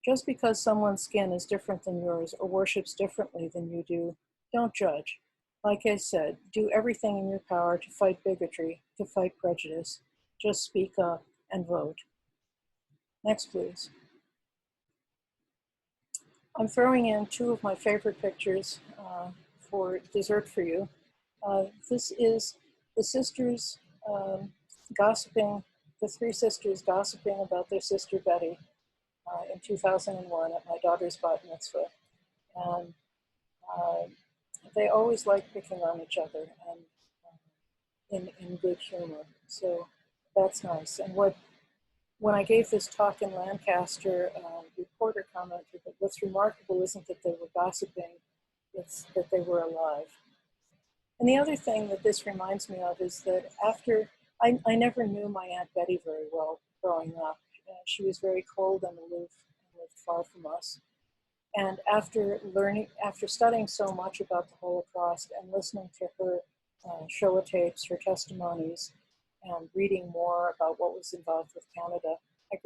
Just because someone's skin is different than yours or worships differently than you do, don't judge. Like I said, do everything in your power to fight bigotry, to fight prejudice. Just speak up and vote. Next, please. I'm throwing in two of my favorite pictures for dessert for you. This is the sisters gossiping, the three sisters gossiping about their sister Betty in 2001 at my daughter's bat mitzvah. And they always like picking on each other and in good humor. So that's nice. And when I gave this talk in Lancaster, the reporter commented that what's remarkable isn't that they were gossiping, it's that they were alive. And the other thing that this reminds me of is that I never knew my Aunt Betty very well growing up. She was very cold and aloof and lived far from us. And after studying so much about the Holocaust and listening to her Shoah tapes, her testimonies, and reading more about what was involved with Canada, I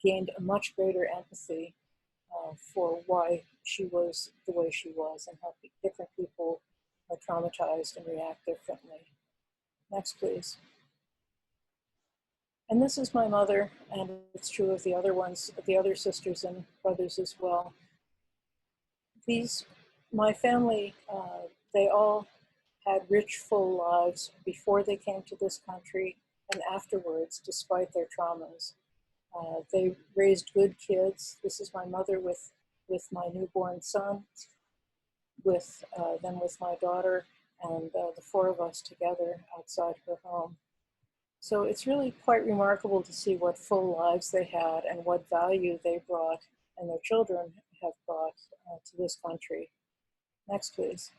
gained a much greater empathy for why she was the way she was and how different people are traumatized and react differently. Next, please. And this is my mother, and it's true of the other sisters and brothers as well. My family, they all had rich, full lives before they came to this country and afterwards, despite their traumas. They raised good kids. This is my mother with my newborn son, then with my daughter, and the four of us together outside her home. So it's really quite remarkable to see what full lives they had and what value they brought and their children have brought to this country. Next, please.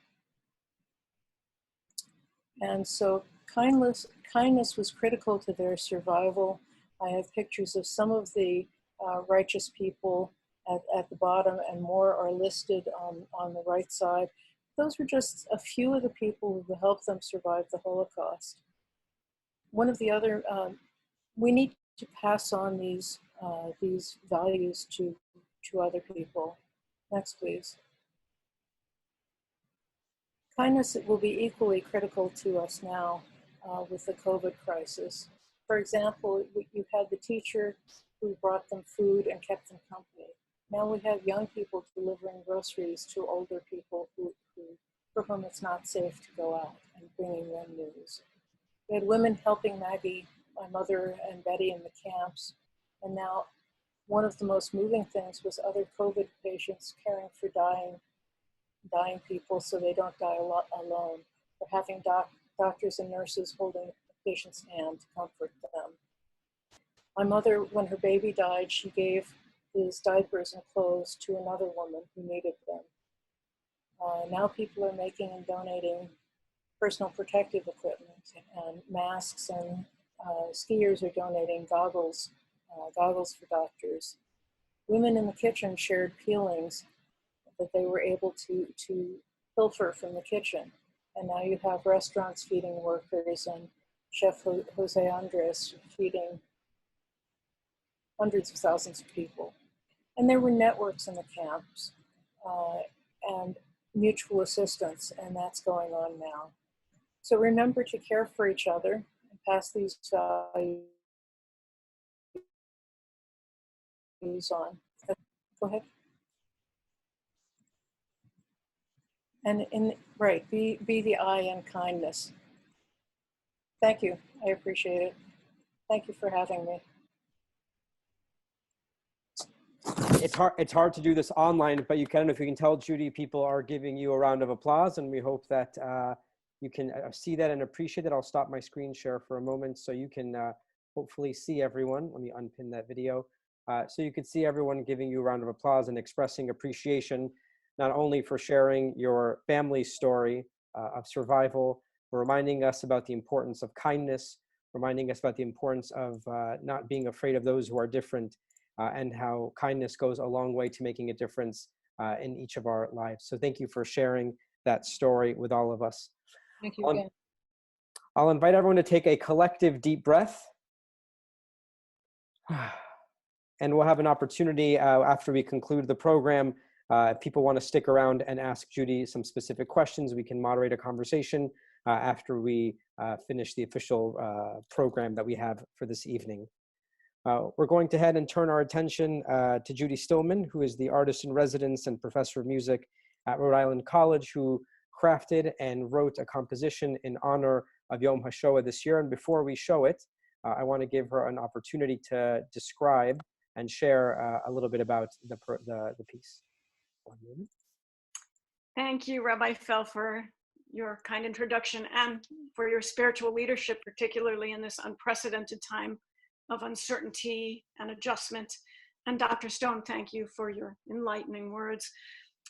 And so kindness was critical to their survival. I have pictures of some of the righteous people at the bottom, and more are listed on the right side. Those were just a few of the people who helped them survive the Holocaust. One of the other, we need to pass on these values to other people. Next, please. Kindness will be equally critical to us now with the COVID crisis. For example, you had the teacher who brought them food and kept them company. Now we have young people delivering groceries to older people for whom it's not safe to go out and bringing them news. We had women helping Maggie, my mother, and Betty in the camps. And now one of the most moving things was other COVID patients caring for dying people so they don't die alone, or having doctors and nurses holding the patient's hand to comfort them. My mother, when her baby died, she gave his diapers and clothes to another woman who needed them. Now people are making and donating personal protective equipment and masks, and skiers are donating goggles for doctors. Women in the kitchen shared peelings that they were able to pilfer from the kitchen. And now you have restaurants feeding workers and Chef Jose Andres feeding hundreds of thousands of people. And there were networks in the camps and mutual assistance, and that's going on now. So remember to care for each other and pass these values on. Go ahead. And be the eye in kindness. Thank you, I appreciate it. Thank you for having me. It's hard to do this online, but you can, if you can tell Judy, people are giving you a round of applause, and we hope that you can see that and appreciate it. I'll stop my screen share for a moment so you can hopefully see everyone. Let me unpin that video. So you could see everyone giving you a round of applause and expressing appreciation, not only for sharing your family's story of survival, but reminding us about the importance of kindness, reminding us about the importance of not being afraid of those who are different, and how kindness goes a long way to making a difference in each of our lives. So thank you for sharing that story with all of us. Thank you again. I'll invite everyone to take a collective deep breath. And we'll have an opportunity after we conclude the program. If people want to stick around and ask Judy some specific questions, we can moderate a conversation after we finish the official program that we have for this evening. We're going to head and turn our attention to Judy Stillman, who is the artist in residence and professor of music at Rhode Island College, who crafted and wrote a composition in honor of Yom HaShoah this year. And before we show it, I want to give her an opportunity to describe and share a little bit about the piece. 1 minute. Thank you, Rabbi Fell, for your kind introduction and for your spiritual leadership, particularly in this unprecedented time of uncertainty and adjustment. And Dr. Stone, thank you for your enlightening words.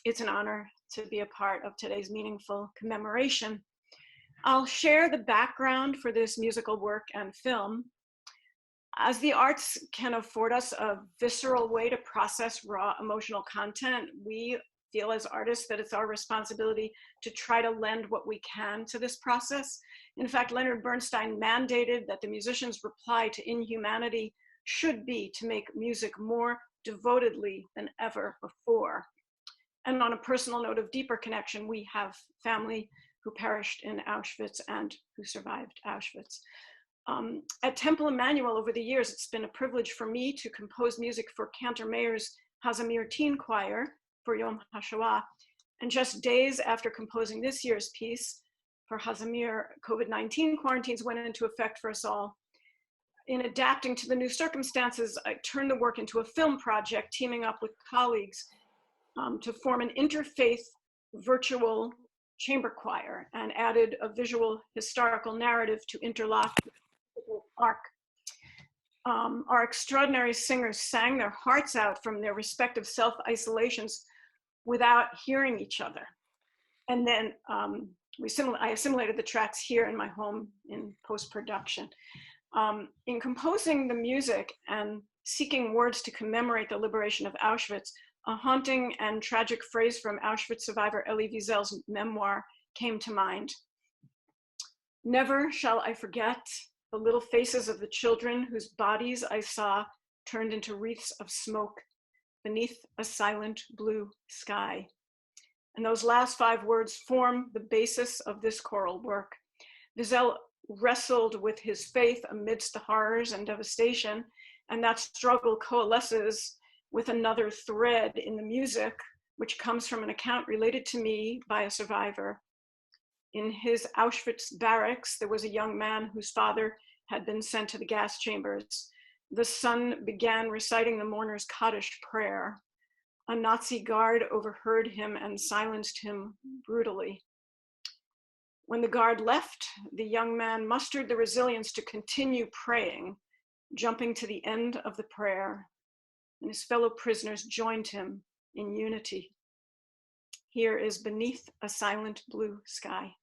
It's an honor to be a part of today's meaningful commemoration. I'll share the background for this musical work and film. As the arts can afford us a visceral way to process raw emotional content, we feel as artists that it's our responsibility to try to lend what we can to this process. In fact, Leonard Bernstein mandated that the musician's reply to inhumanity should be to make music more devotedly than ever before. And on a personal note of deeper connection, we have family who perished in Auschwitz and who survived Auschwitz. At Temple Emanu-El over the years, it's been a privilege for me to compose music for Cantor Mayer's Hazamir Teen Choir for Yom HaShoah. And just days after composing this year's piece for Hazamir, COVID-19 quarantines went into effect for us all. In adapting to the new circumstances, I turned the work into a film project, teaming up with colleagues to form an interfaith virtual chamber choir, and added a visual historical narrative to interlock the arc. Our extraordinary singers sang their hearts out from their respective self-isolations without hearing each other. And then I assimilated the tracks here in my home in post-production. In composing the music and seeking words to commemorate the liberation of Auschwitz, a haunting and tragic phrase from Auschwitz survivor Elie Wiesel's memoir came to mind. "Never shall I forget the little faces of the children whose bodies I saw turned into wreaths of smoke beneath a silent blue sky." And those last 5 words form the basis of this choral work. Wiesel wrestled with his faith amidst the horrors and devastation, and that struggle coalesces with another thread in the music, which comes from an account related to me by a survivor. In his Auschwitz barracks, there was a young man whose father had been sent to the gas chambers. The son began reciting the mourner's Kaddish prayer. A Nazi guard overheard him and silenced him brutally. When the guard left, the young man mustered the resilience to continue praying, jumping to the end of the prayer, and his fellow prisoners joined him in unity. Here is Beneath a Silent Blue Sky.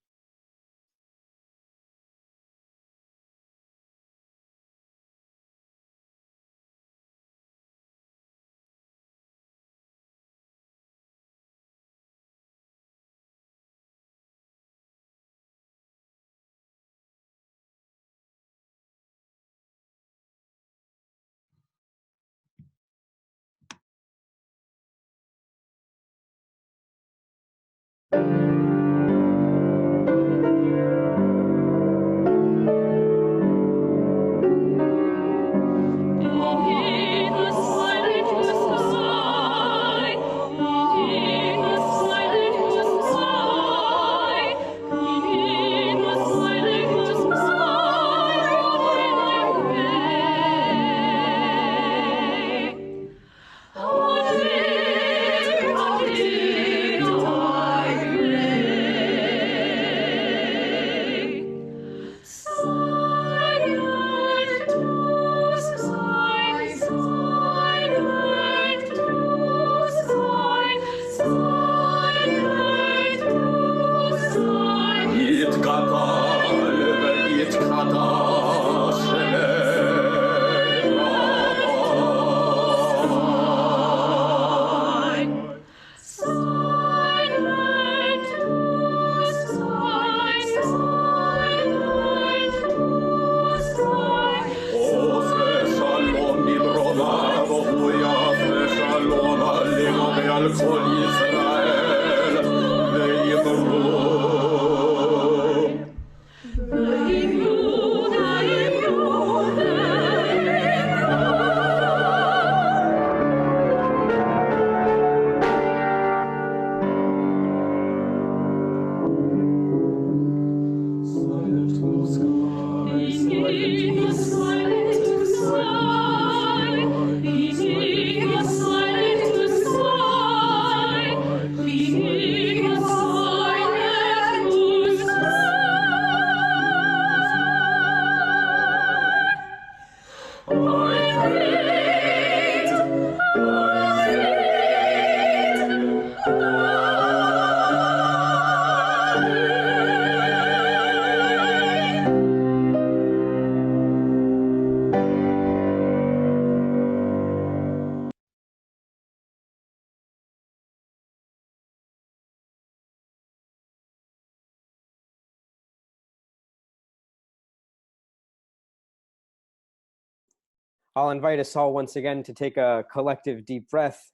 I'll invite us all once again to take a collective deep breath.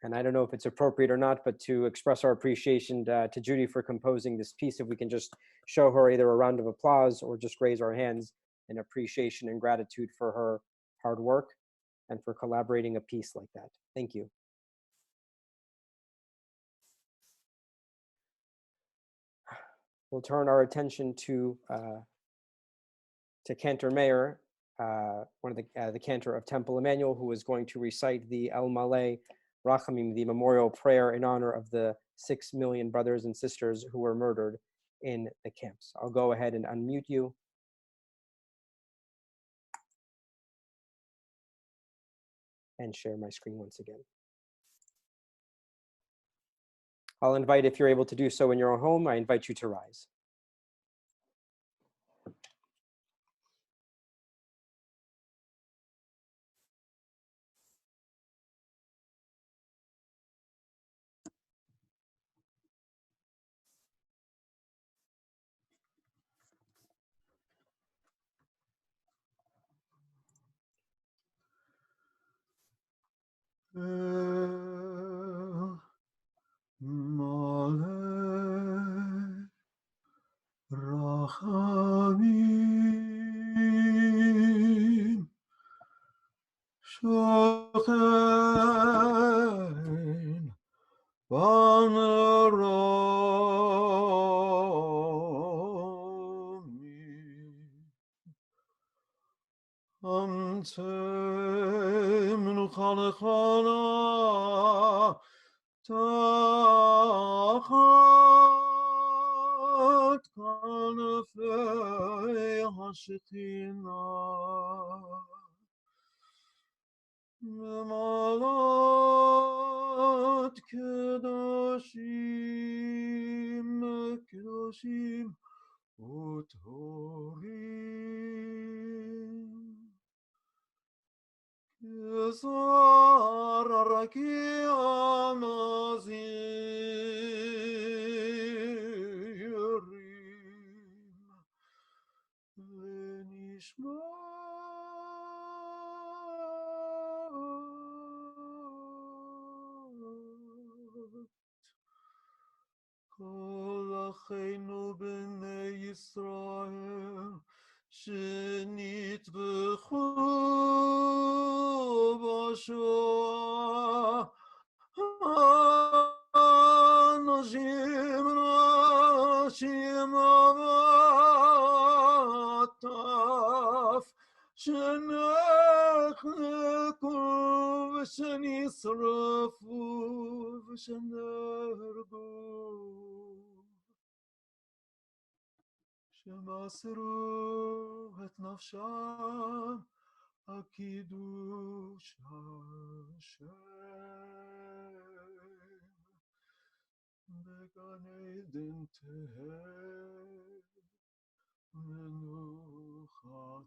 And I don't know if it's appropriate or not, but to express our appreciation to Judy for composing this piece, if we can just show her either a round of applause or just raise our hands in appreciation and gratitude for her hard work and for collaborating a piece like that. Thank you. We'll turn our attention to Cantor Meir, one of the cantor of Temple Emanu-El, who is going to recite the El Maleh Rachamim, the memorial prayer in honor of the 6 million brothers and sisters who were murdered in the camps. I'll go ahead and unmute you. And share my screen once again. I'll invite, if you're able to do so in your own home, I invite you to rise. El Maleh Rachamim Shochet panorami antem nuchalechana tachat kanafei hashechina Malat kedoshim, kedoshim, utorim. Kezar rakia nazirim, lenishma. כל אחינו בני ישראל שנטבחו בשואה אנשים נשים וטף שנחנקו ושנשרפו ושנהרגו שמסרו את נפשם על קידוש השם בגן עדן תהא מנוחתם.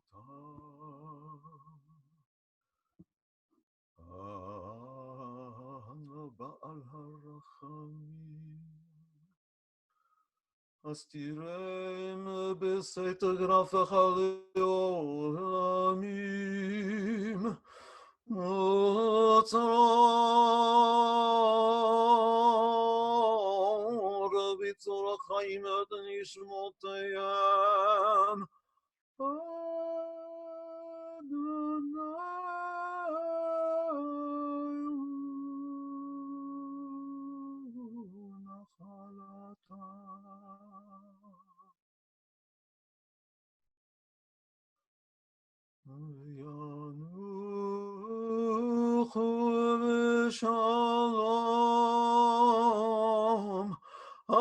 בעל הרחמים אז תירם בסתר גרפך לעולמים מוצר בצור החיים את נשמותיהם ינוחו בשלום על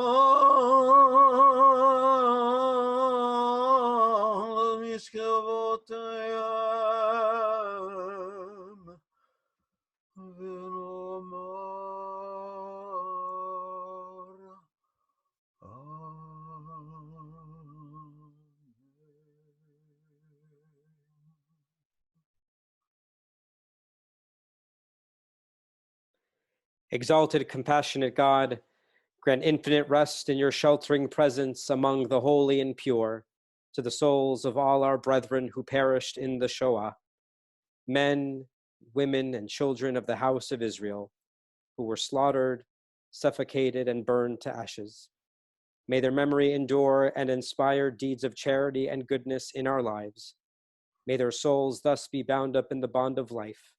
משכבותיהם ונאמר Exalted, compassionate God, grant infinite rest in your sheltering presence among the holy and pure to the souls of all our brethren who perished in the Shoah, men, women, and children of the house of Israel, who were slaughtered, suffocated, and burned to ashes. May their memory endure and inspire deeds of charity and goodness in our lives. May their souls thus be bound up in the bond of life.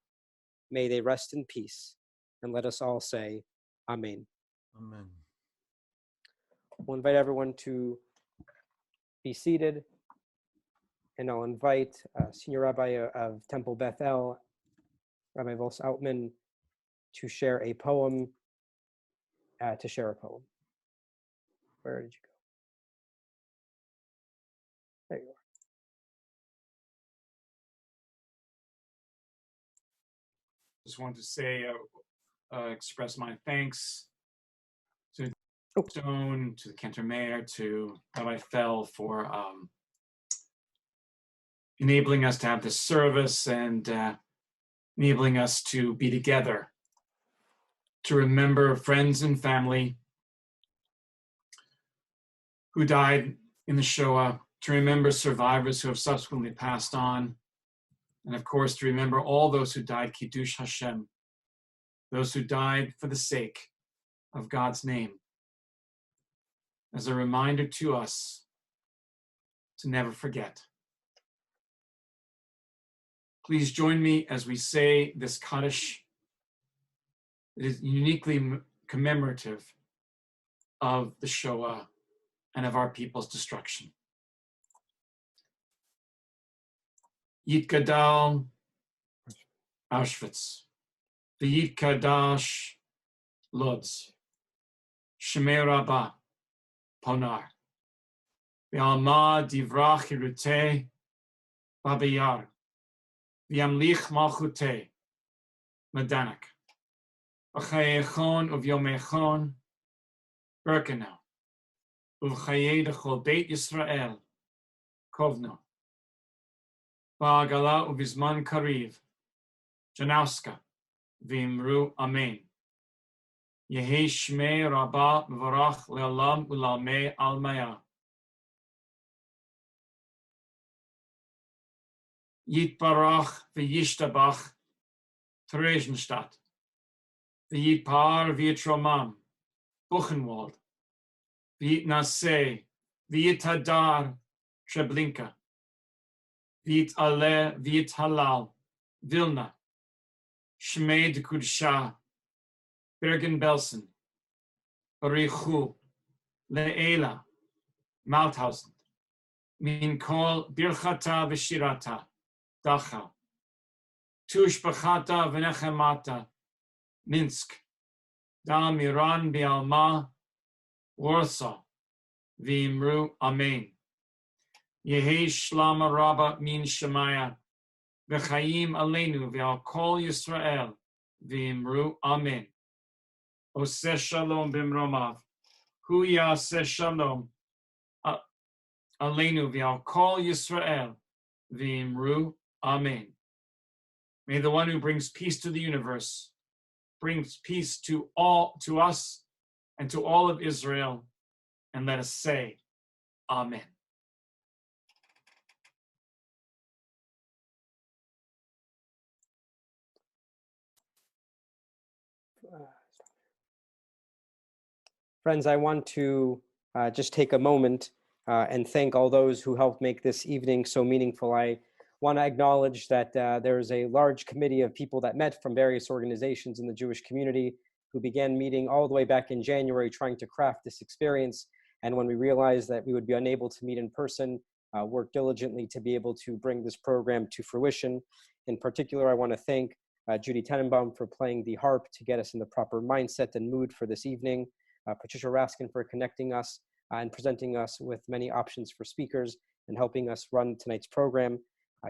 May they rest in peace. And let us all say, Amen. Amen. We'll invite everyone to be seated. And I'll invite Senior Rabbi of Temple Bethel, Rabbi Vos Outman, to share a poem. Where did you go? There you are. Just wanted to say, express my thanks to Stone, to the Cantor Mayor, to Rabbi Fell for enabling us to have this service and enabling us to be together, to remember friends and family who died in the Shoah, to remember survivors who have subsequently passed on, and of course to remember all those who died Kiddush Hashem, those who died for the sake of God's name, as a reminder to us to never forget. Please join me as we say this Kaddish. It is uniquely commemorative of the Shoah and of our people's destruction. Yitgadal Auschwitz, V'yitkadash Lodz, Shemei Rabbah Ponar, V'alma Divrach Hirutei Babayar, V'yamlich Malchutei Madanak, V'chayechon Uvyomechon Birkenau, Uv'chayei Dechol Beit Yisrael Kovno, V'agala Uvizman Kariv Janauska V'imru Amen. Yehi Shmei Rabbah Mevorach Le'olam U'Lalmei Almaya. Yitbarach V'yishtabach Theresienstadt. V'yitpar V'yitromam Buchenwald. V'yitnaseh V'yithadar Treblinka. V'yitaleh V'yithalal Vilna. Shmei D'Kudsha Bergen-Belsen, Barichu, Le'ela, Mauthausen, Min Kol Birchata V'Shirata, Dachau, Tushbachata V'Nechemata, Minsk, Da Miran Bialma, Warsaw, V'imru Amen. Yehi Shlama Rabba Min Shemaya, V'chaim Aleinu V'al Kol Yisrael, V'imru Amen. Oseh Shalom Bimromav, Hu Yaseh Shalom Aleinu V'al Kol Yisrael, V'imru Amen. May the one who brings peace to the universe brings peace to us and to all of Israel, and let us say Amen. Friends, I want to just take a moment and thank all those who helped make this evening so meaningful. I want to acknowledge that there is a large committee of people that met from various organizations in the Jewish community who began meeting all the way back in January trying to craft this experience. And when we realized that we would be unable to meet in person, worked diligently to be able to bring this program to fruition. In particular, I want to thank Judy Tenenbaum for playing the harp to get us in the proper mindset and mood for this evening. Patricia Raskin for connecting us and presenting us with many options for speakers and helping us run tonight's program.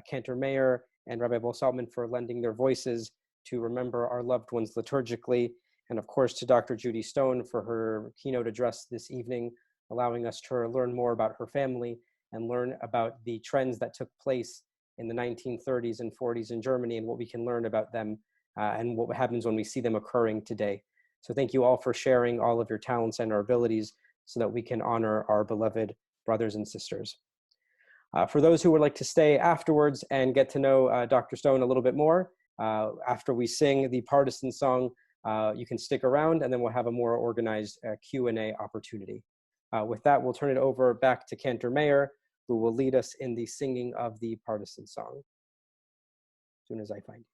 Cantor Mayer and Rabbi Bo Saltman for lending their voices to remember our loved ones liturgically. And of course to Dr. Judy Stone for her keynote address this evening, allowing us to learn more about her family and learn about the trends that took place in the 1930s and 40s in Germany and what we can learn about them and what happens when we see them occurring today. So thank you all for sharing all of your talents and our abilities so that we can honor our beloved brothers and sisters. For those who would like to stay afterwards and get to know Dr. Stone a little bit more, after we sing the partisan song, you can stick around and then we'll have a more organized Q&A opportunity. With that, we'll turn it over back to Cantor Mayer, who will lead us in the singing of the partisan song. As soon as I find it.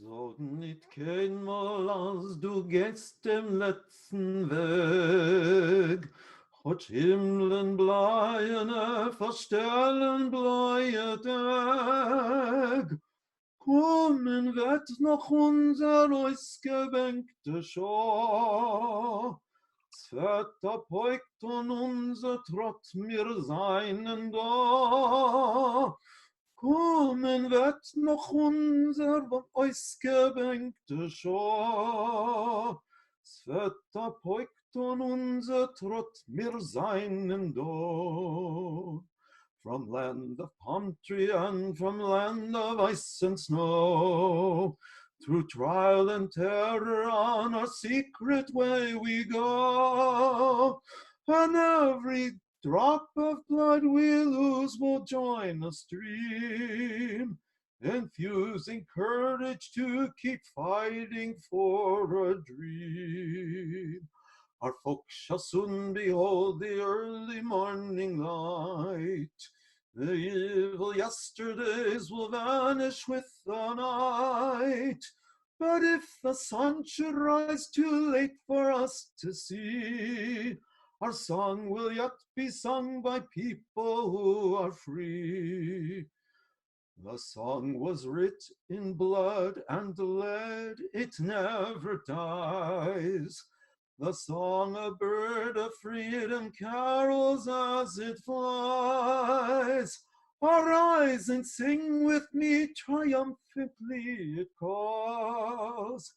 Sag nicht keinmal, als du gehst dem letzten Weg, Gott Himmeln bleiene, verstellen bleie Tag. Kommen wird noch unser ausgewenkte Schau, Zweiter beugt und unser Trott mir seinen da. Kommen wird noch unser ausgewenkte Schau, Zweiter beugt und unser Trott mir seinen da. From land of palm tree and from land of ice and snow, through trial and terror on our secret way we go, and every drop of blood we lose will join the stream, infusing courage to keep fighting for a dream. Our folk shall soon behold the early morning light. The evil yesterdays will vanish with the night. But if the sun should rise too late for us to see, our song will yet be sung by people who are free. The song was writ in blood and lead, it never dies. The song a bird of freedom carols as it flies. Arise and sing with me, triumphantly it calls.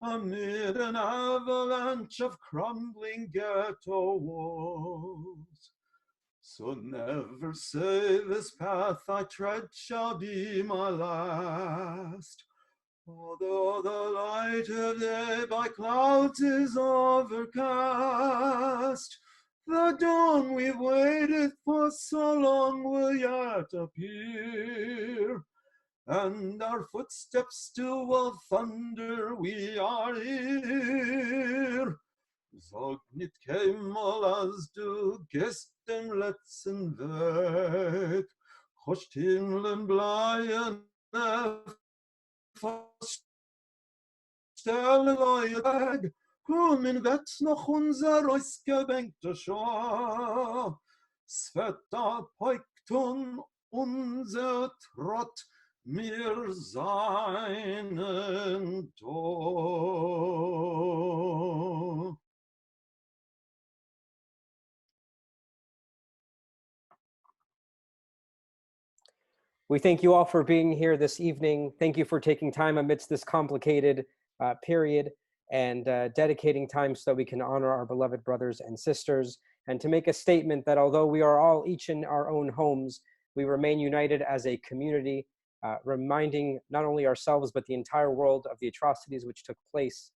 Amid an avalanche of crumbling ghetto walls. So never say this path I tread shall be my last. Although the light of day by clouds is overcast, the dawn we've waited for so long will yet appear, and our footsteps still will thunder, we are here. Sag nicht keinmal, als du gehst den letzten Weg, kannst Himmeln bleiben, stelle neue Weg, kommen wird noch unser ausgebänkter Schar. Sveta Peukton, unser Trott, mir seinen Tod. We thank you all for being here this evening. Thank you for taking time amidst this complicated period and dedicating time so that we can honor our beloved brothers and sisters, and to make a statement that although we are all each in our own homes, we remain united as a community, reminding not only ourselves but the entire world of the atrocities which took place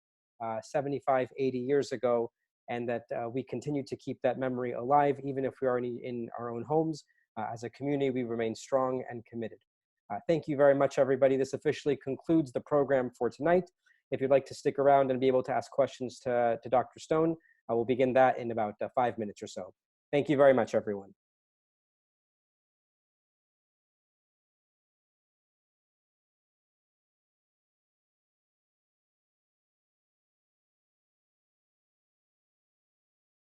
75, 80 years ago, and that we continue to keep that memory alive even if we are in our own homes. As a community, we remain strong and committed. Thank you very much, everybody. This officially concludes the program for tonight. If you'd like to stick around and be able to ask questions to Dr. Stone, I will begin that in about 5 minutes or so. Thank you very much, everyone.